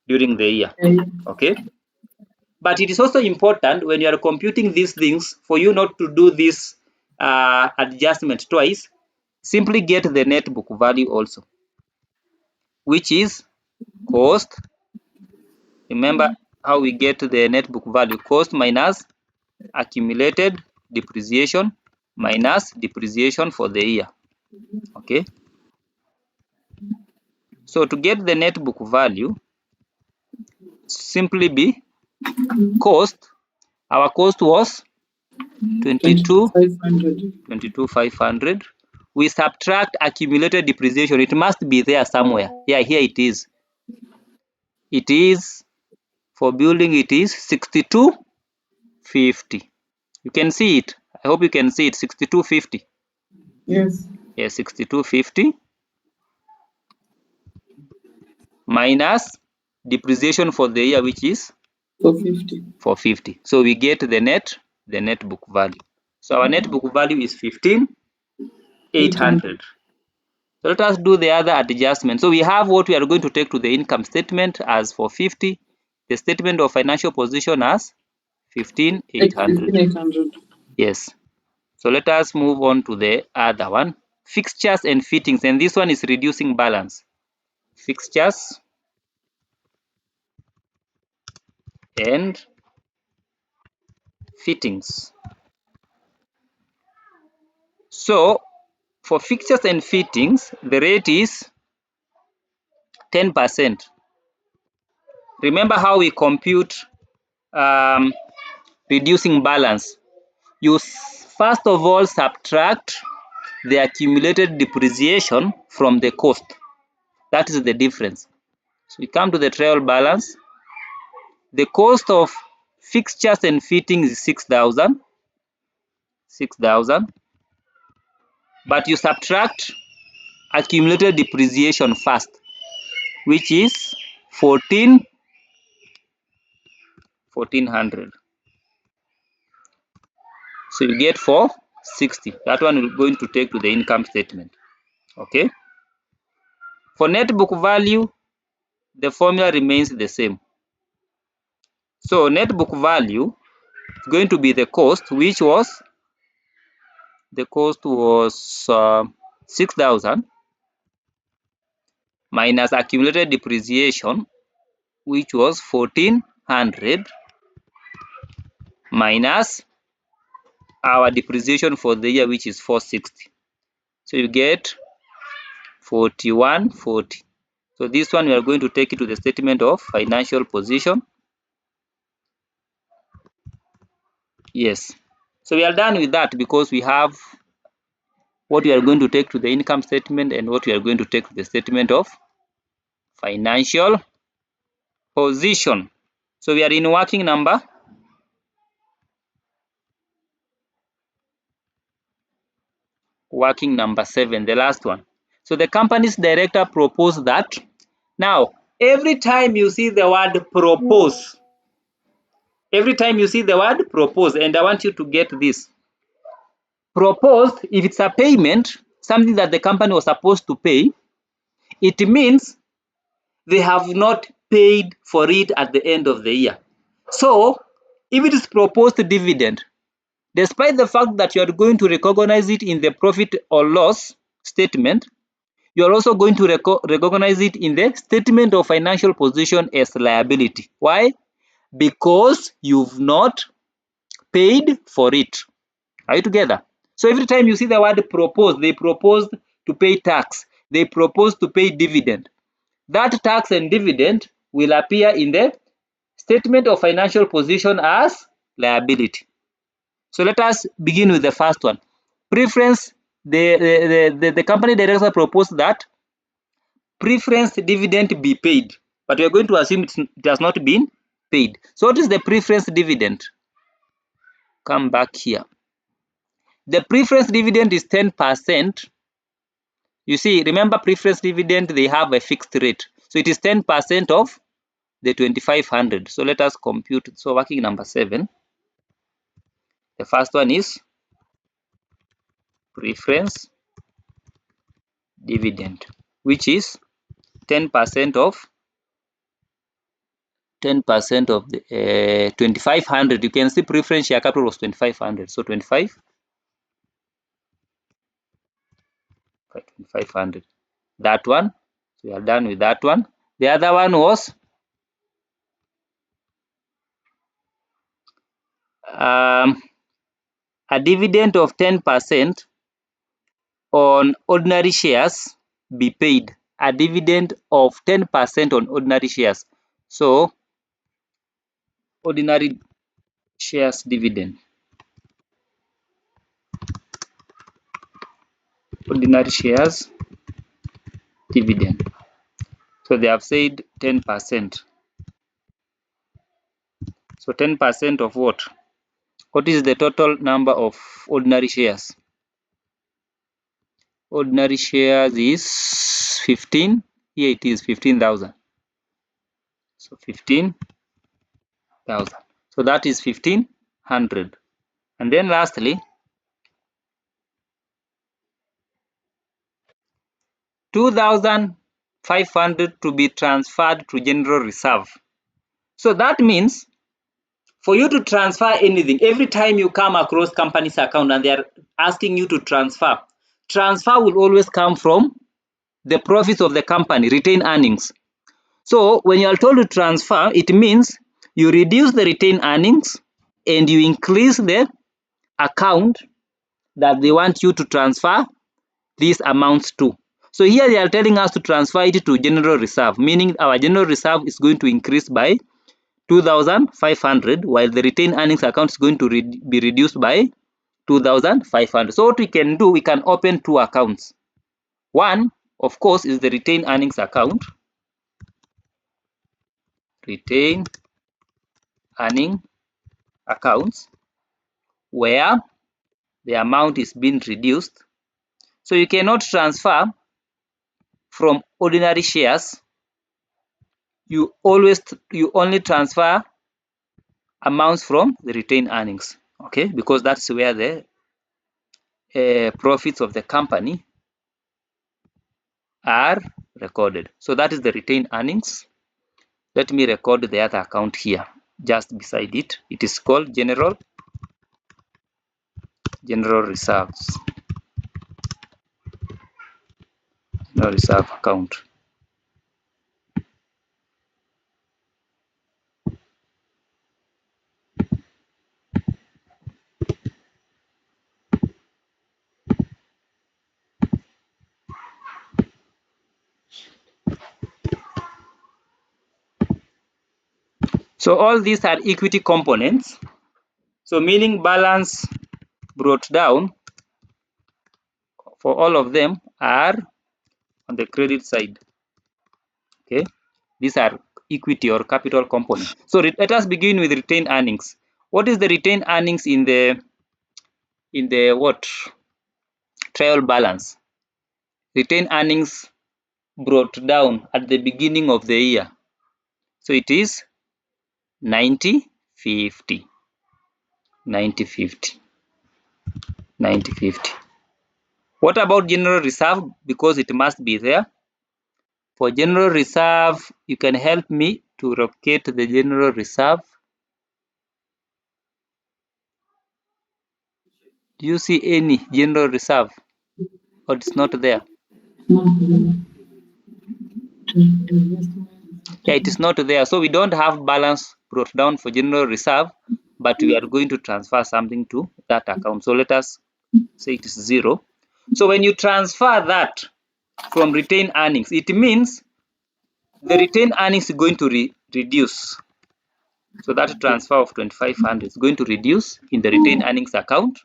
year. Okay. But it is also important when you are computing these things for you not to do this adjustment twice. Simply get the net book value also, which is cost. Remember how we get the net book value: cost minus accumulated depreciation minus depreciation for the year. Okay. So to get the net book value, simply be cost. Our cost was 22,500. We subtract accumulated depreciation. It must be there somewhere. Yeah, here it is. It is for building, it is 6250. You can see it. I hope you can see it. 6250. Yes. Yes, 6250 minus depreciation for the year, which is 450. 450. So we get the net book value. So our net book value is 15,800. So let us do the other adjustment. So we have what we are going to take to the income statement as 450, the statement of financial position as 15,800. 15,800. Yes. So let us move on to the other one, fixtures and fittings, and this one is reducing balance. Fixtures and fittings. So for fixtures and fittings, the rate is 10%. Remember how we compute reducing balance? You first of all subtract the accumulated depreciation from the cost. That is the difference. So we come to the trial balance. The cost of fixtures and fittings is 6,000. But you subtract accumulated depreciation first, which is 1,400. So you get 460. That one we're going to take to the income statement. Okay. For net book value, the formula remains the same. So net book value is going to be the cost, which was 6,000 minus accumulated depreciation, which was 1,400 minus our depreciation for the year, which is 460. So you get 4140. So this one we are going to take it to the statement of financial position. Yes. So we are done with that because we have what we are going to take to the income statement and what we are going to take to the statement of financial position. So we are in working number 7, the last one. So the company's director proposed that. Now, every time you see the word propose, and I want you to get this, Proposed, if it's a payment, something that the company was supposed to pay, it means they have not paid for it at the end of the year. So if it is proposed dividend, despite the fact that you are going to recognize it in the profit or loss statement, you are also going to recognize it in the statement of financial position as liability. Why? Because you've not paid for it. Are you together? So every time you see the word proposed, they proposed to pay tax, they proposed to pay dividend. That tax and dividend will appear in the statement of financial position as liability. So let us begin with the first one. Preference, the company director proposed that preference dividend be paid, but we are going to assume it has not been paid. So what is the preference dividend? Come back here. The preference dividend is 10%. You see, remember preference dividend, they have a fixed rate. So it is 10% of the 2500. So let us compute. So working number 7. The first one is preference dividend, which is 10% of the 2500. You can see preference share capital was 2500. So 2500. That one. So we are done with that one. The other one was a dividend of 10% on ordinary shares be paid. A dividend of 10% on ordinary shares. So ordinary shares dividend. Ordinary shares dividend. So they have said 10%. So 10% of what? What is the total number of ordinary shares? Ordinary shares is 15. Here it is 15,000. So 15,000. So that is 1500. And then lastly, 2,500 to be transferred to general reserve. So that means for you to transfer anything, every time you come across company's account and they are asking you to transfer will always come from the profits of the company, retained earnings. So when you are told to transfer, it means you reduce the retained earnings and you increase the account that they want you to transfer these amounts to. So here they are telling us to transfer it to general reserve, meaning our general reserve is going to increase by 2,500, while the retained earnings account is going to be reduced by 2,500. So what we can do, we can open two accounts. One, of course, is the retained earnings account. Retained earning accounts, where the amount is being reduced. So you cannot transfer from ordinary shares. You only transfer amounts from the retained earnings, okay, because that's where the profits of the company are recorded. So that is the retained earnings. Let me record the other account here just beside it. It is called general reserves. General reserve account. So all these are equity components. So meaning balance brought down for all of them are on the credit side. Okay, these are equity or capital components. So let us begin with retained earnings. What is the retained earnings in the what trial balance? Retained earnings brought down at the beginning of the year. So it is 90/50. 90/50. 9050. What about general reserve? Because it must be there. For general reserve, you can help me to locate the general reserve. Do you see any general reserve, or it's not there? Yeah, it is not there. So we don't have balance brought down for general reserve, but we are going to transfer something to that account. So let us say it is 0. So when you transfer that from retained earnings, it means the retained earnings is going to reduce. So that transfer of 2500 is going to reduce in the retained earnings account.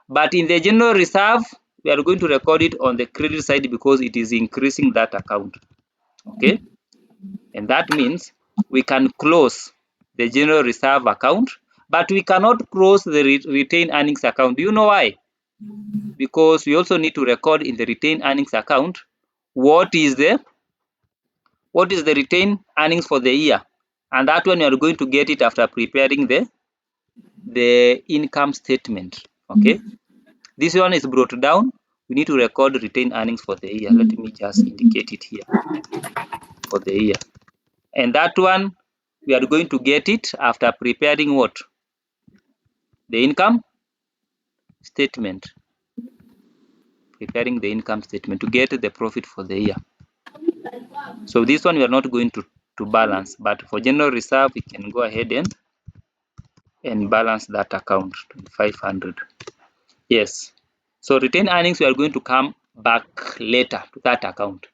But in the general reserve, we are going to record it on the credit side because it is increasing that account. Okay. And that means we can close the general reserve account, but we cannot close the retained earnings account. Do you know why? Because we also need to record in the retained earnings account what is the retained earnings for the year, and that one you are going to get it after preparing the income statement. Okay, this one is brought down. We need to record retained earnings for the year. Let me just indicate it here for the year, and that one we are going to get it after preparing what? The income statement. Preparing the income statement to get the profit for the year. So this one we are not going to balance, but for general reserve we can go ahead and balance that account 2500. Yes. So retained earnings we are going to come back later to that account.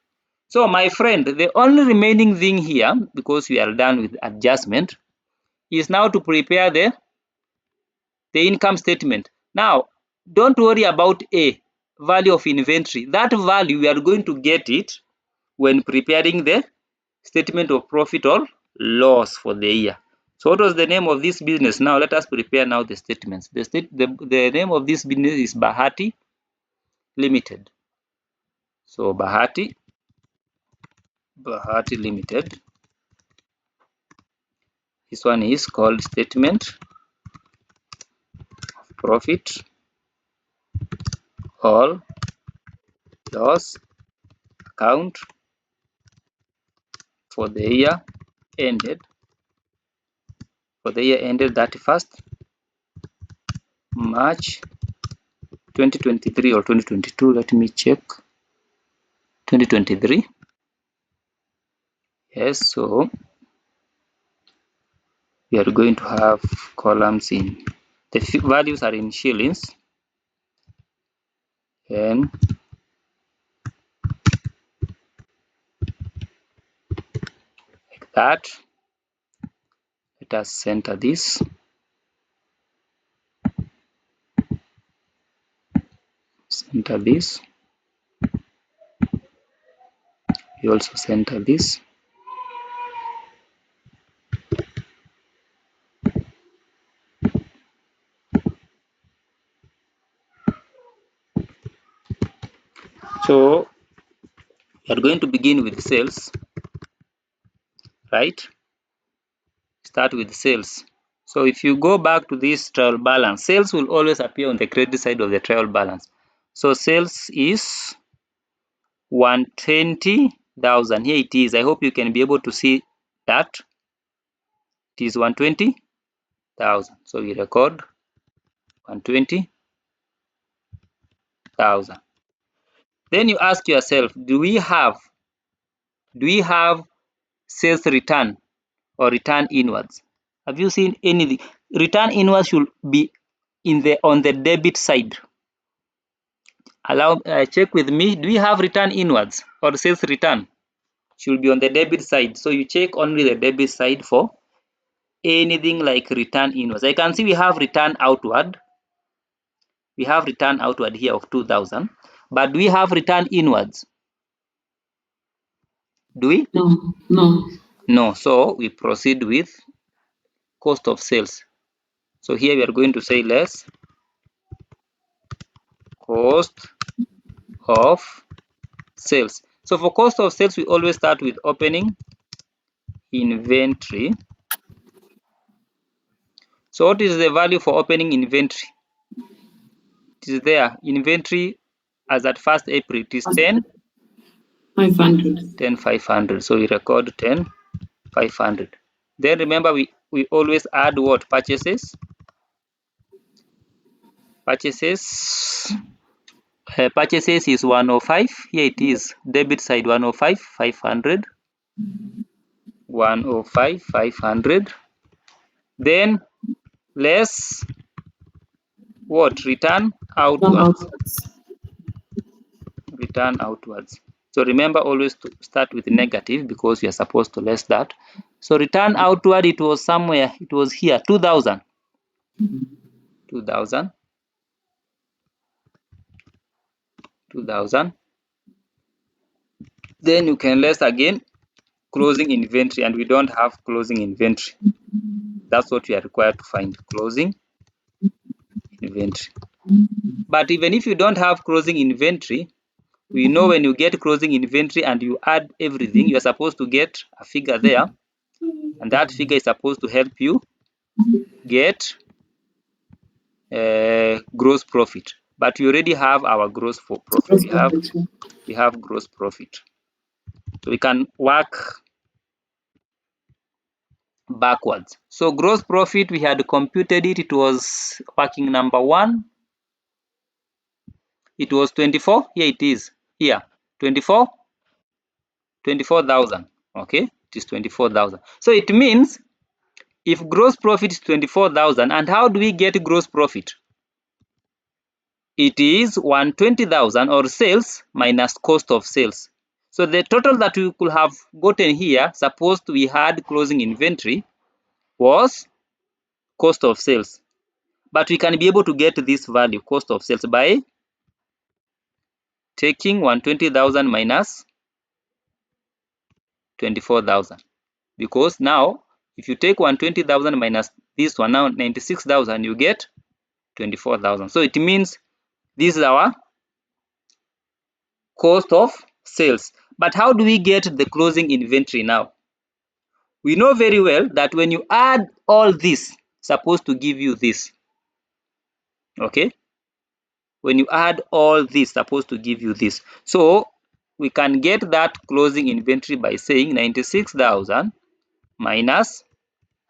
So my friend, the only remaining thing here, because we are done with adjustment, is now to prepare the income statement. Now, don't worry about a value of inventory. That value we are going to get it when preparing the statement of profit or loss for the year. So what was the name of this business? Now let us prepare now the statements. The name of this business is Bahati Limited. So Bahati Limited. This one is called statement of profit or loss account for the year ended 31st March 2023 or 2022. Let me check. 2023. Yes, so we are going to have columns in the values are in shillings, and like that. Let us center this. Center this. We also center this. So we are going to begin with sales, right? Start with sales. So if you go back to this trial balance, sales will always appear on the credit side of the trial balance. So sales is 120,000. Here it is. I hope you can be able to see that it is 120,000. So we record 120,000. Then you ask yourself, do we have sales return or return inwards? Have you seen anything? Return inwards should be on the debit side. Check with me. Do we have return inwards or sales return? Should be on the debit side. So you check only the debit side for anything like return inwards. I can see we have return outward. We have return outward here of 2,000, but do we have return inwards? Do we? No. So we proceed with cost of sales. So here we are going to say less cost of sales. So for cost of sales, we always start with opening inventory. So what is the value for opening inventory? It It is there. Inventory as at 1st April, it is 10 500. 500. So we record 10 500. Then remember we always add what? Purchases. Purchases is 105. Here it is. Debit side 105 500. 105 500. Then less what? Return outwards. Return outwards. So remember always to start with negative because we are supposed to less that. So return outward, it was somewhere, it was here, 2000. 2000. 2000. Then you can less again closing inventory, and we don't have closing inventory. That's what we are required to find, closing inventory. But even if you don't have closing inventory, we know when you get closing inventory and you add everything, you are supposed to get a figure there, and that figure is supposed to help you get gross profit. But we already have our gross profit. We have gross profit, so we can work backwards. So gross profit, we had computed it. It was working number 1. It was 24. Here it is. Here 24,000. Okay, it is 24,000. So it means if gross profit is 24,000, and how do we get gross profit? It is 120,000 or sales minus cost of sales. So the total that we could have gotten here, suppose we had closing inventory, was cost of sales. But we can be able to get this value, cost of sales, by taking 120,000 minus 24,000. Because now, if you take 120,000 minus this one, now 96,000, you get 24,000. So it means this is our cost of sales. But how do we get the closing inventory now? We know very well that when you add all this, supposed to give you this. Okay, when you add all this, supposed to give you this. So we can get that closing inventory by saying 96,000 minus,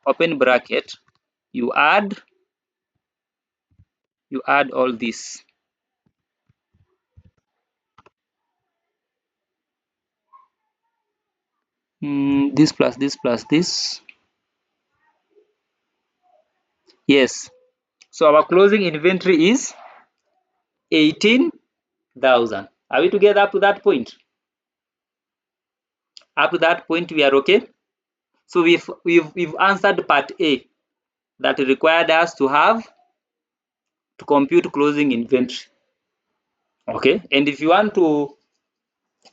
open bracket, you add all this. This plus this plus this. Yes. So our closing inventory is 18,000. Are we together up to that point? Up to that point, we are okay. So we've answered part A, that required us to compute closing inventory. Okay, and if you want to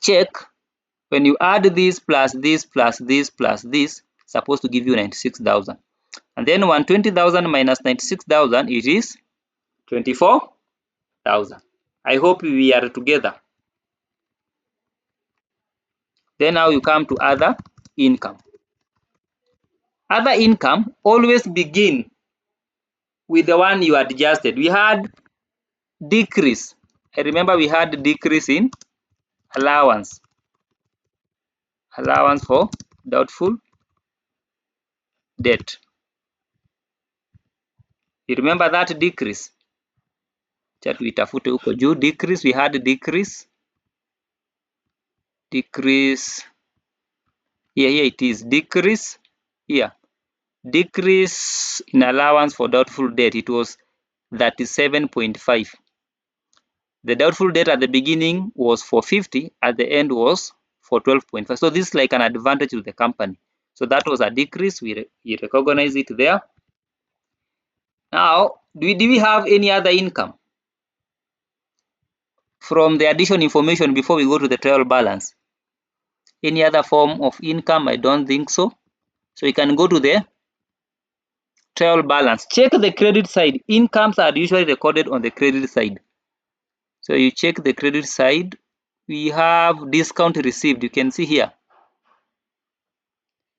check, when you add this plus this plus this plus this, supposed to give you 96,000, and then 120,000 minus 96,000, it is 24,000. I hope we are together. Then now you come to other income. Other income always begin with the one you adjusted. We had decrease. I remember we had decrease in allowance for doubtful debt. You remember that decrease? Chat tuitafute huko juu. Decrease, we had decrease. Here it is, decrease. Here, decrease in allowance for doubtful debt. It was 37.5. The doubtful debt at the beginning was for 50, at the end was for 12.5. So this is like an advantage to the company. So that was a decrease. We recognize it there. Now, do we have any other income from the addition information before we go to the trial balance? Any other form of income? I don't think so. So you can go to the trial balance. Check the credit side. Incomes are usually recorded on the credit side. So you check the credit side. We have discount received. You can see here.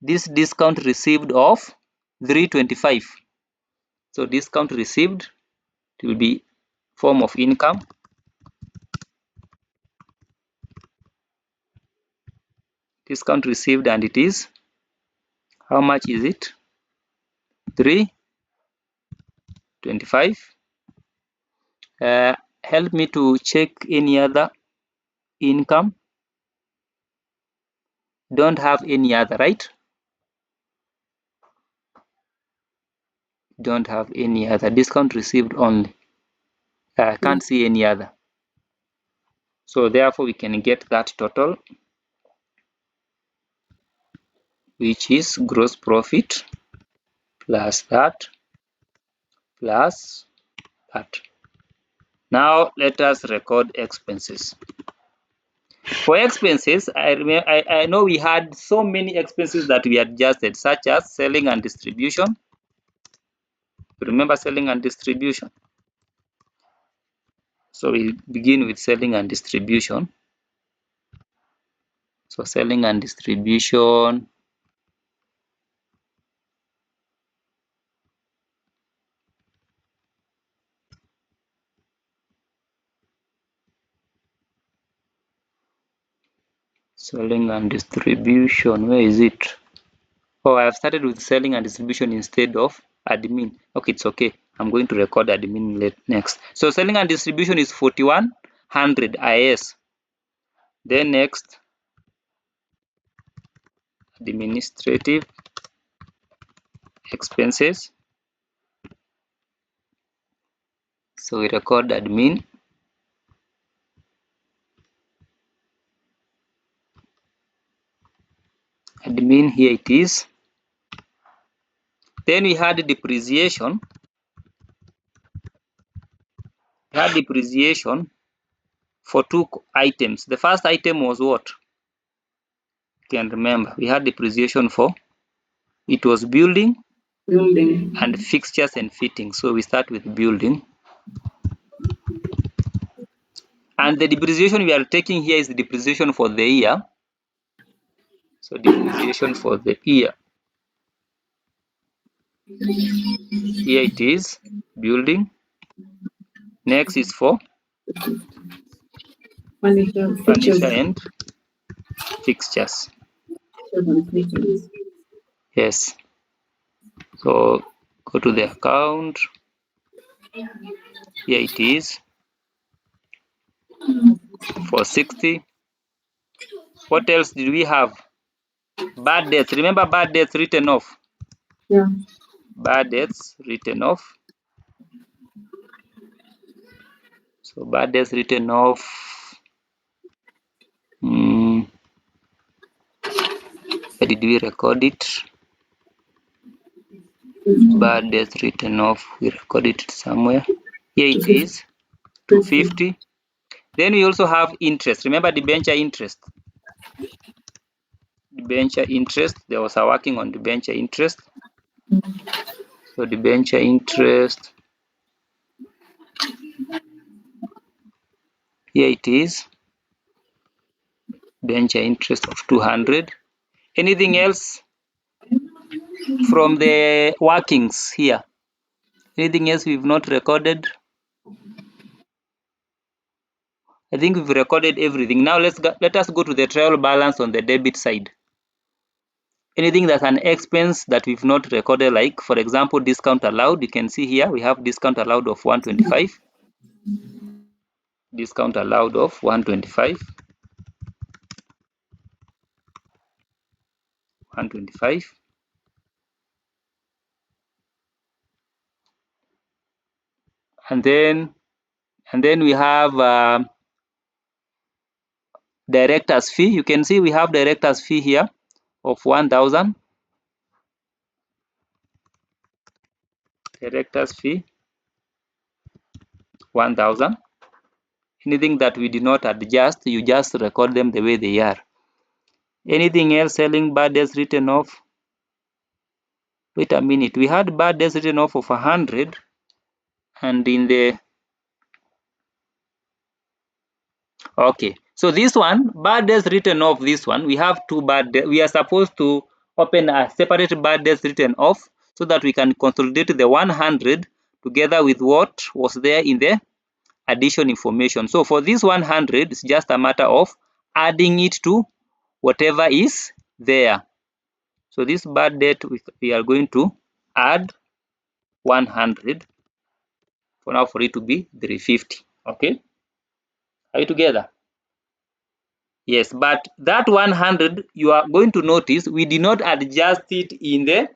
This discount received of 325. So discount received, it will be form of income. Discount received, and it is, how much is it? 325. Help me to check any other income. Don't have any other, right? Don't have any other. Discount received only. I can't see any other. So therefore we can get that total, which is gross profit plus that plus that. Now let us record expenses. For expenses, I know we had so many expenses that we adjusted, such as selling and distribution. Remember selling and distribution? So we begin with selling and distribution. So selling and distribution, where is it? Oh, I've started with selling and distribution instead of admin. Okay, it's okay. I'm going to record admin next. So selling and distribution is 4100 IS. Then next, administrative expenses. So we record admin. Admin, here it is. Then we had depreciation. We had depreciation for two items. The first item was what? You can remember. We had depreciation for, it was building and fixtures and fittings. So we start with building. And the depreciation we are taking here is the depreciation for the year. So depreciation for the year. Here it is, building. Next is for furniture and fixtures. Yes. So go to the account. Here it is, 460. What else did we have? Bad debts. Remember bad debts written off? Yeah. Bad debts written off. So bad debts written off. Where did we record it? Bad debts written off. We recorded it somewhere. Here it is, 250. Then we also have interest. Remember debenture interest? Debenture interest. There was a working on debenture interest. So debenture interest. Here it is. Debenture interest of 200. Anything else from the workings here? Anything else we've not recorded? I think we've recorded everything. Now let us go to the trial balance on the debit side. Anything that's an expense that we've not recorded, like for example discount allowed, you can see here we have discount allowed of 125. Discount allowed of 125. 125. And then we have director's fee. You can see we have director's fee here of 1,000. Director's fee 1,000. Anything that we did not adjust, you just record them the way they are. Anything else? Selling bad debts written off. Wait a minute, we had bad debts written off of 100, and in the okay, so this one, bad debts written off, this one, we have two bad debts. We are supposed to open a separate bad debts written off so that we can consolidate the 100 together with what was there in the addition information. So for this 100, it's just a matter of adding it to whatever is there. So this bad debt, we are going to add 100 for now for it to be 350. Okay, are you together? Yes, but that 100, you are going to notice we did not adjust it in the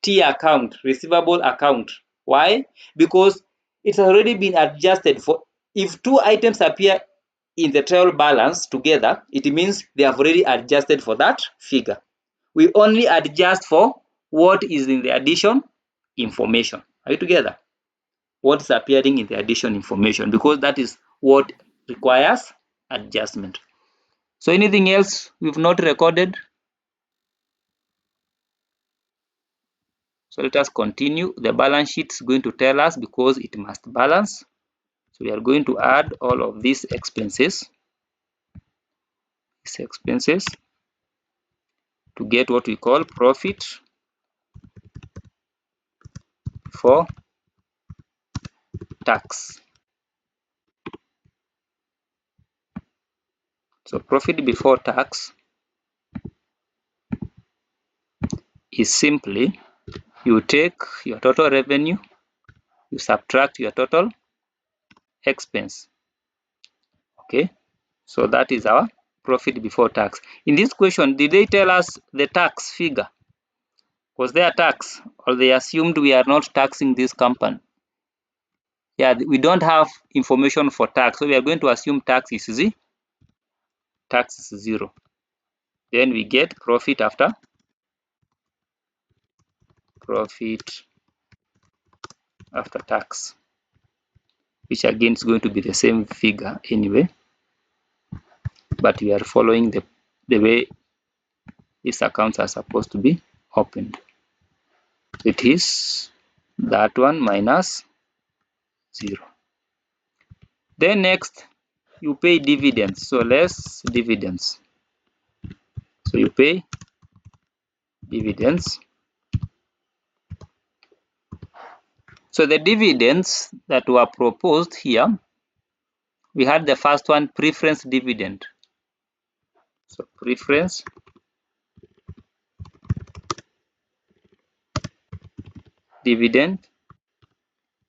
T account, receivable account. Why? Because it's already been adjusted for. If two items appear in the trial balance together, it means they have already adjusted for that figure. We only adjust for what is in the addition information. Are you together? What's appearing in the addition information, because that is what requires adjustment. So anything else we've not recorded? So let us continue. The balance sheet is going to tell us because it must balance. So we are going to add all of these expenses to get what we call profit before tax. So profit before tax is simply you take your total revenue, you subtract your total expense. Okay, so that is our profit before tax. In this question, did they tell us the tax figure? Was there a tax, or they assumed we are not taxing this company? Yeah, we don't have information for tax, so we are going to assume tax is 0. Then we get profit after tax, which again is going to be the same figure anyway, but we are following the way these accounts are supposed to be opened. It is that one minus 0. Then next you pay dividends, so less dividends. So you pay dividends. So the dividends that were proposed here, we had the first one, preference dividend. So preference dividend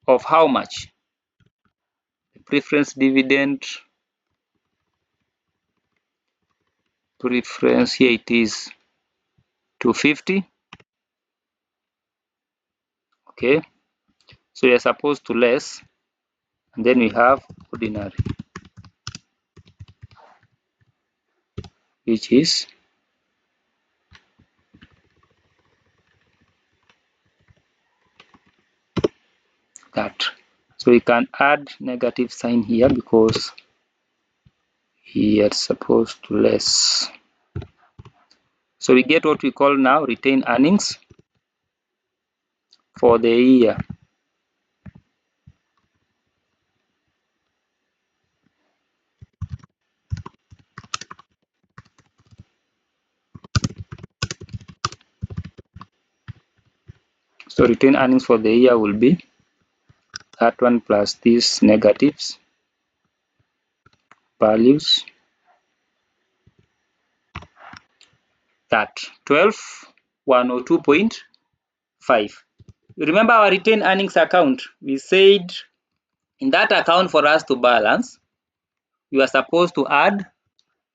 of how much? The preference dividend, preference here it is 250. Okay, so you're supposed to less, and then we have ordinary, which is that. So we can add negative sign here because we are supposed to less. So we get what we call now retained earnings for the year. So retained earnings for the year will be that one plus these negatives values, that 12,102.5. You remember our retained earnings account? We said in that account, for us to balance, we are supposed to add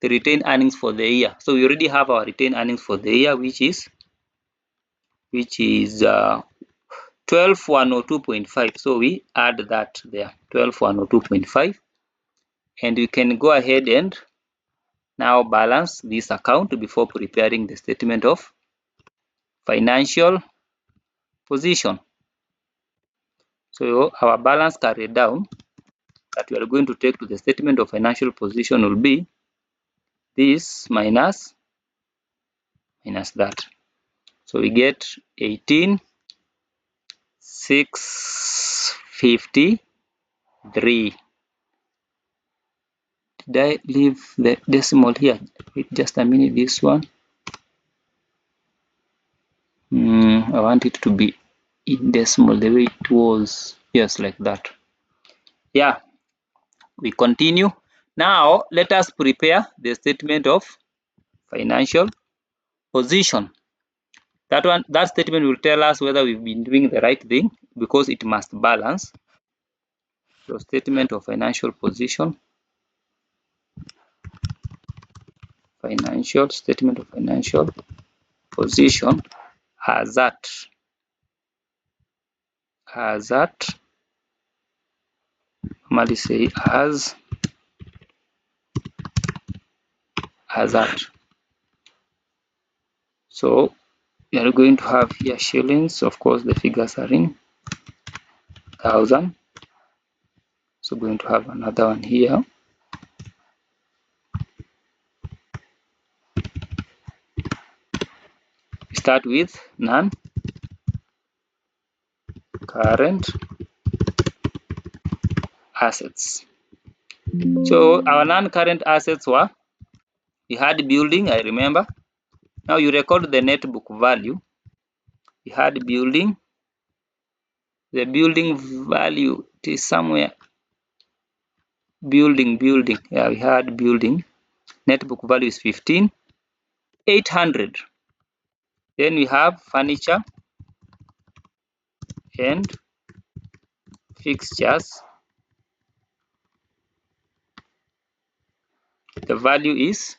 the retained earnings for the year. So we already have our retained earnings for the year, which is 12,102.5. So we add that there, 12,102.5, and we can go ahead and now balance this account before preparing the statement of financial position. So our balance carried down that we are going to take to the statement of financial position will be this minus that. So we get 18,653. Did I leave the decimal here? Wait just a minute, this one. I want it to be in decimal the way it was. Yes, like that. Yeah. We continue. Now let us prepare the statement of financial position. That statement will tell us whether we've been doing the right thing because it must balance. So statement of financial position, statement of financial position has that normally say has that. So we are going to have here shillings. Of course, the figures are in thousand. So going to have another one here. We start with non-current assets. So our non-current assets were, we had building, I remember. Now you record the net book value. We had building. The building value, it is somewhere. Building. Yeah, we had building. Net book value is 15,800. Then we have furniture and fixtures. The value is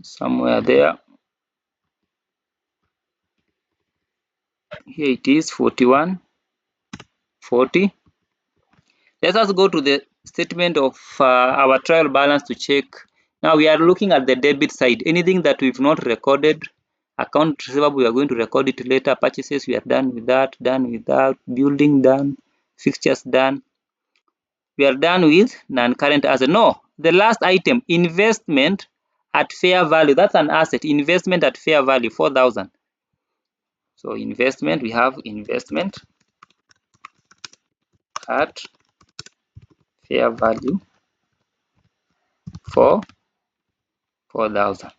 somewhere there. Here it is 41,40. Let us go to the statement of our trial balance to check. Now we are looking at the debit side. Anything that we've not recorded, account receivable, we are going to record it later. Purchases, we are done with that. Building done. Fixtures done. We are done with non-current asset. No, the last item, investment at fair value. That's an asset. Investment at fair value, 4,000. So investment, we have investment at fair value for 4,000.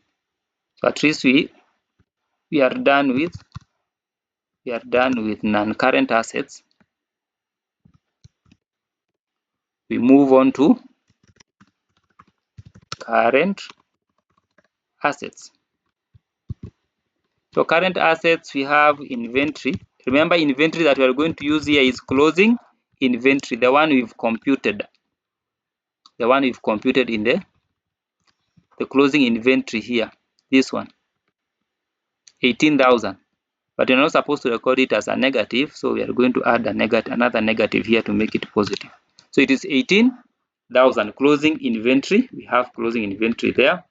So at least we are done with non-current assets. We move on to current assets. So current assets, we have inventory. Remember, inventory that we are going to use here is closing inventory, the one we've computed. The one we've computed in the closing inventory here. This one, 18,000. But you're not supposed to record it as a negative, so we are going to add another negative here to make it positive. So it is 18,000 closing inventory. We have closing inventory there.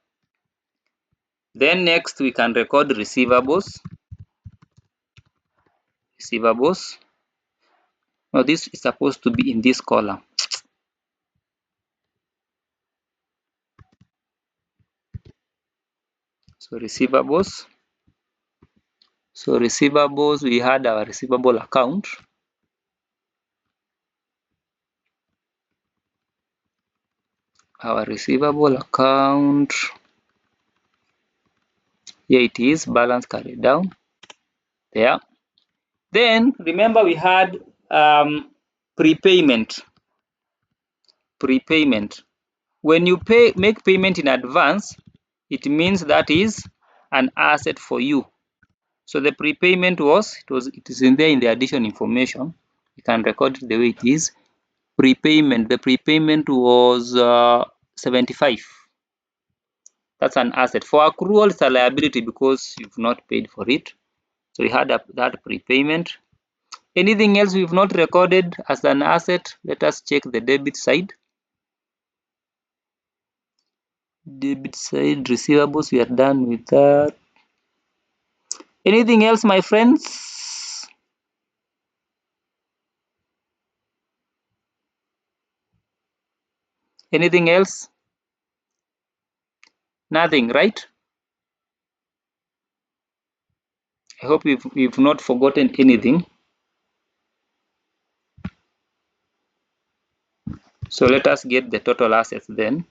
Then next we can record receivables. Now this is supposed to be in this column. So receivables. We had our receivable account. Here it is, balance carried down there. Then remember we had prepayment. When you make payment in advance, it means that is an asset for you. So the prepayment it is in there in the addition information. You can record it the way it is. Prepayment. The prepayment was 75. That's an asset. For accrual, it's a liability because you've not paid for it. So we had that prepayment. Anything else we've not recorded as an asset? Let us check the debit side. Receivables, we are done with that. Anything else, my friends? Anything else? Nothing, right? I hope we've not forgotten anything. So let us get the total assets then.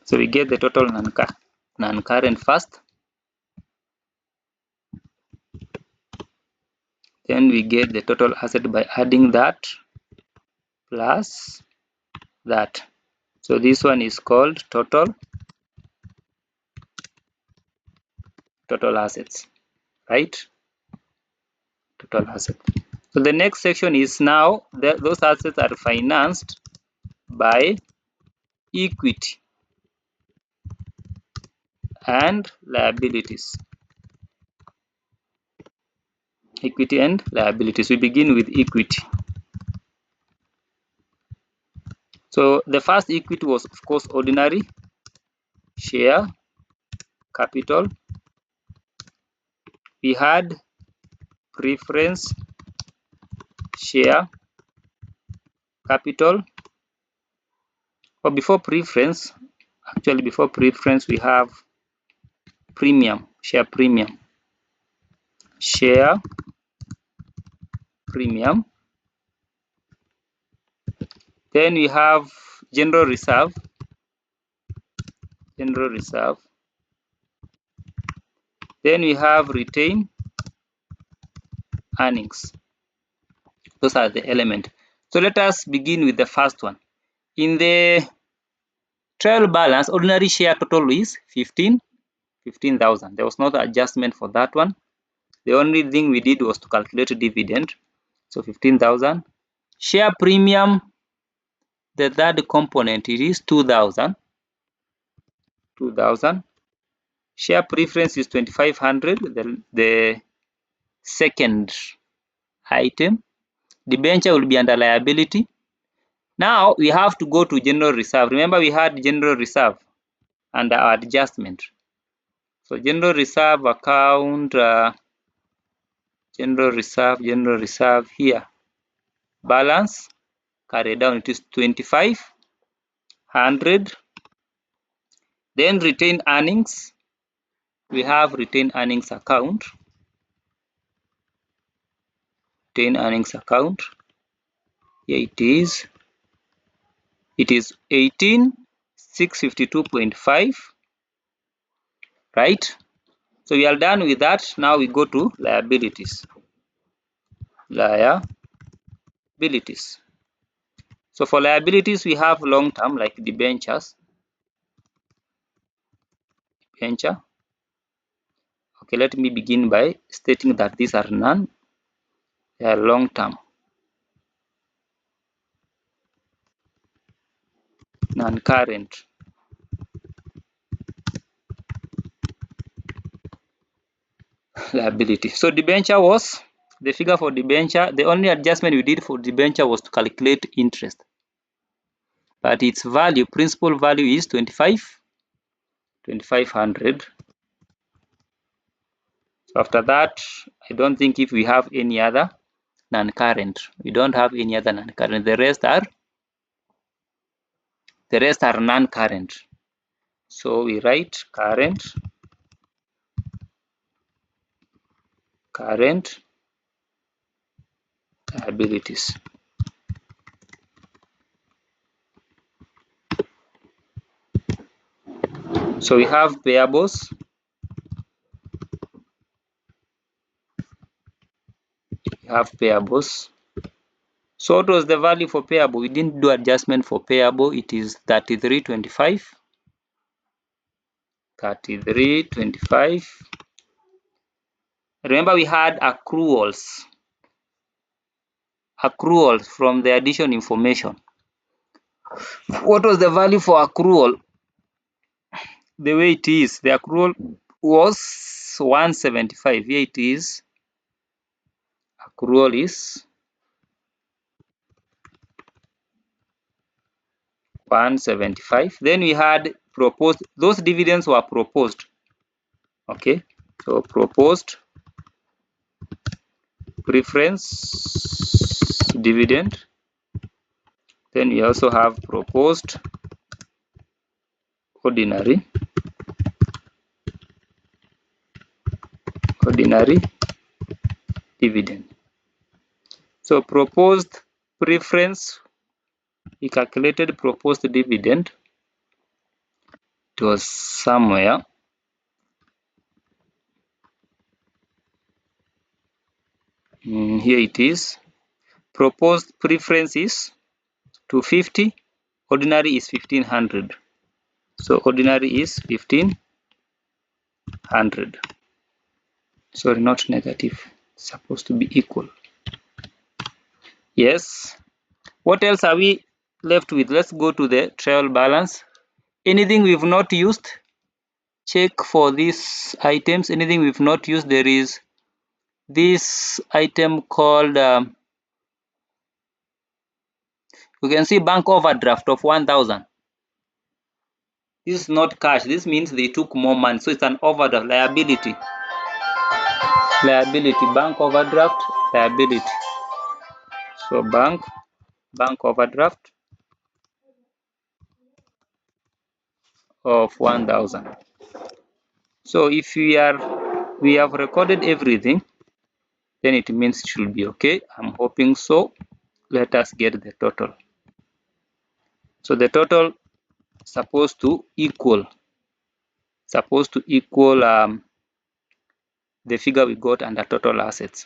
So we get the total non-current first. Then we get the total asset by adding that plus that. So this one is called total assets, right? Total assets. So the next section is now those assets are financed by equity and liabilities. Equity and liabilities. We begin with equity. So the first equity was, of course, ordinary share capital. We had preference share capital. Or before preference, actually before preference, we have premium, share premium. Share premium. Then we have general reserve. General reserve. Then we have retained earnings. Those are the elements. So let us begin with the first one. In the trial balance, ordinary share total is 15,000. There was no adjustment for that one. The only thing we did was to calculate dividend. So 15,000. Share premium, the third component, it is 2,000. 2,000. Share preference is 2,500. The second item. Debenture will be under liability. Now we have to go to general reserve. Remember, we had general reserve under our adjustment. So general reserve account, general reserve here. Balance carried down, it is 2,500. Then retained earnings. We have retained earnings account. Retained earnings account. Here it is. It is 18,652.5. Right? So we are done with that. Now we go to liabilities. Liabilities. So for liabilities, we have long term like debentures. Debenture. Okay, let me begin by stating that these are none. They are long term. Non-current. Liability. So debenture was the figure for debenture. The only adjustment we did for debenture was to calculate interest. But its value, principal value is 2,500. So after that, I don't think if we have any other non-current. We don't have any other non-current. The rest are non-current. So we write current liabilities. So we have payables. So what was the value for payable? We didn't do adjustment for payable. It is 33.25. 33.25. Remember, we had accruals from the addition information. What was the value for accrual? The way it is, the accrual was 175. Here it is. Accrual is 175. Then we had proposed. Those dividends were proposed. Okay, so proposed preference dividend. Then we also have proposed ordinary dividend. So proposed preference, we calculated proposed dividend. It was somewhere. Here it is. Proposed preference is 250. Ordinary is 1500. So ordinary is 1500. Sorry, not negative. It's supposed to be equal. Yes. What else are we left with? Let's go to the trial balance. Anything we've not used, check for these items. Anything we've not used, there is this item called you can see bank overdraft of 1000. This is not cash. This means they took more money, so it's an overdraft liability. Bank overdraft liability. So bank overdraft of 1000. So if we have recorded everything, then it means it should be okay. I'm hoping so. Let us get the total. So the total supposed to equal the figure we got under total assets.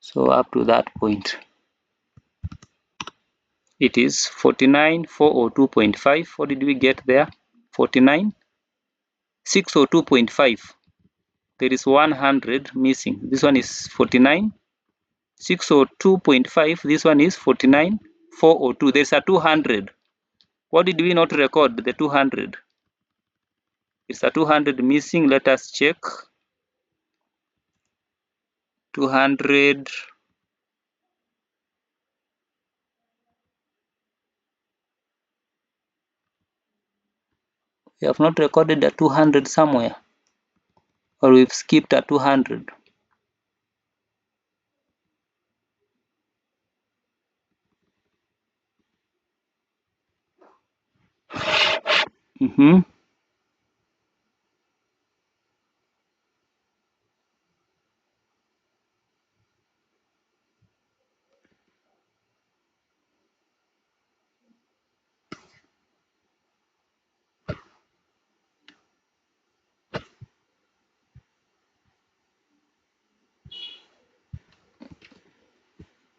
So up to that point, it is 49,402.5. What did we get there? 49,602.5. There is 100 missing. This one is 49,602.5. This one is 49,402. There's a 200. What did we not record? The 200. It's a 200 missing. Let us check. 200. We have not recorded a 200 somewhere, or we've skipped a 200.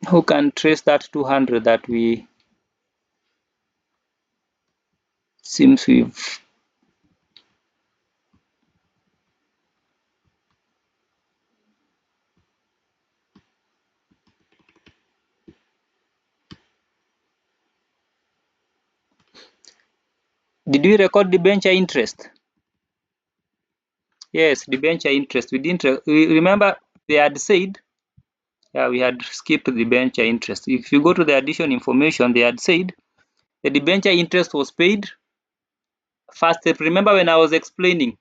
Who can trace that 200 that we seems we've did we record debenture interest? Yes, debenture interest. We didn't we remember they had said, yeah, we had skipped the debenture interest. If you go to the addition information, they had said the debenture interest was paid first. Remember when I was explaining,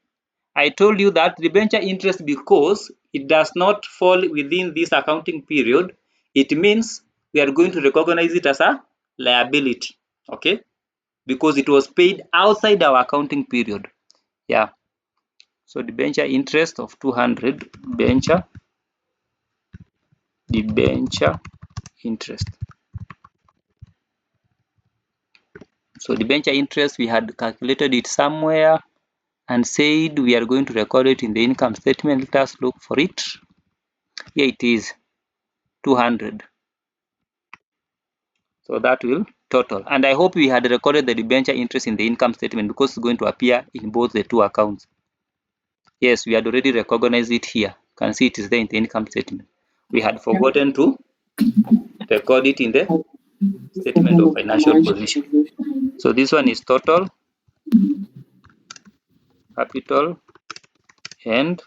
I told you that debenture interest, because it does not fall within this accounting period, it means we are going to recognize it as a liability, okay? Because it was paid outside our accounting period. Yeah. So debenture interest of 200, debenture interest. So debenture interest, we had calculated it somewhere and said we are going to record it in the income statement. Let us look for it. Here it is, 200. So that will total. And I hope we had recorded the debenture interest in the income statement, because it's going to appear in both the two accounts. Yes, we had already recognized it here. You can see it is there in the income statement. We had forgotten to record it in the statement of financial position. So this one is total, capital, and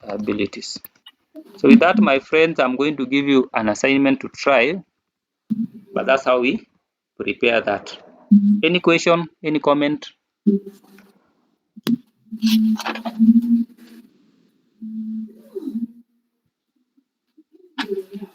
liabilities. So with that, my friends, I'm going to give you an assignment to try, but that's how we prepare that. Any question, any comment?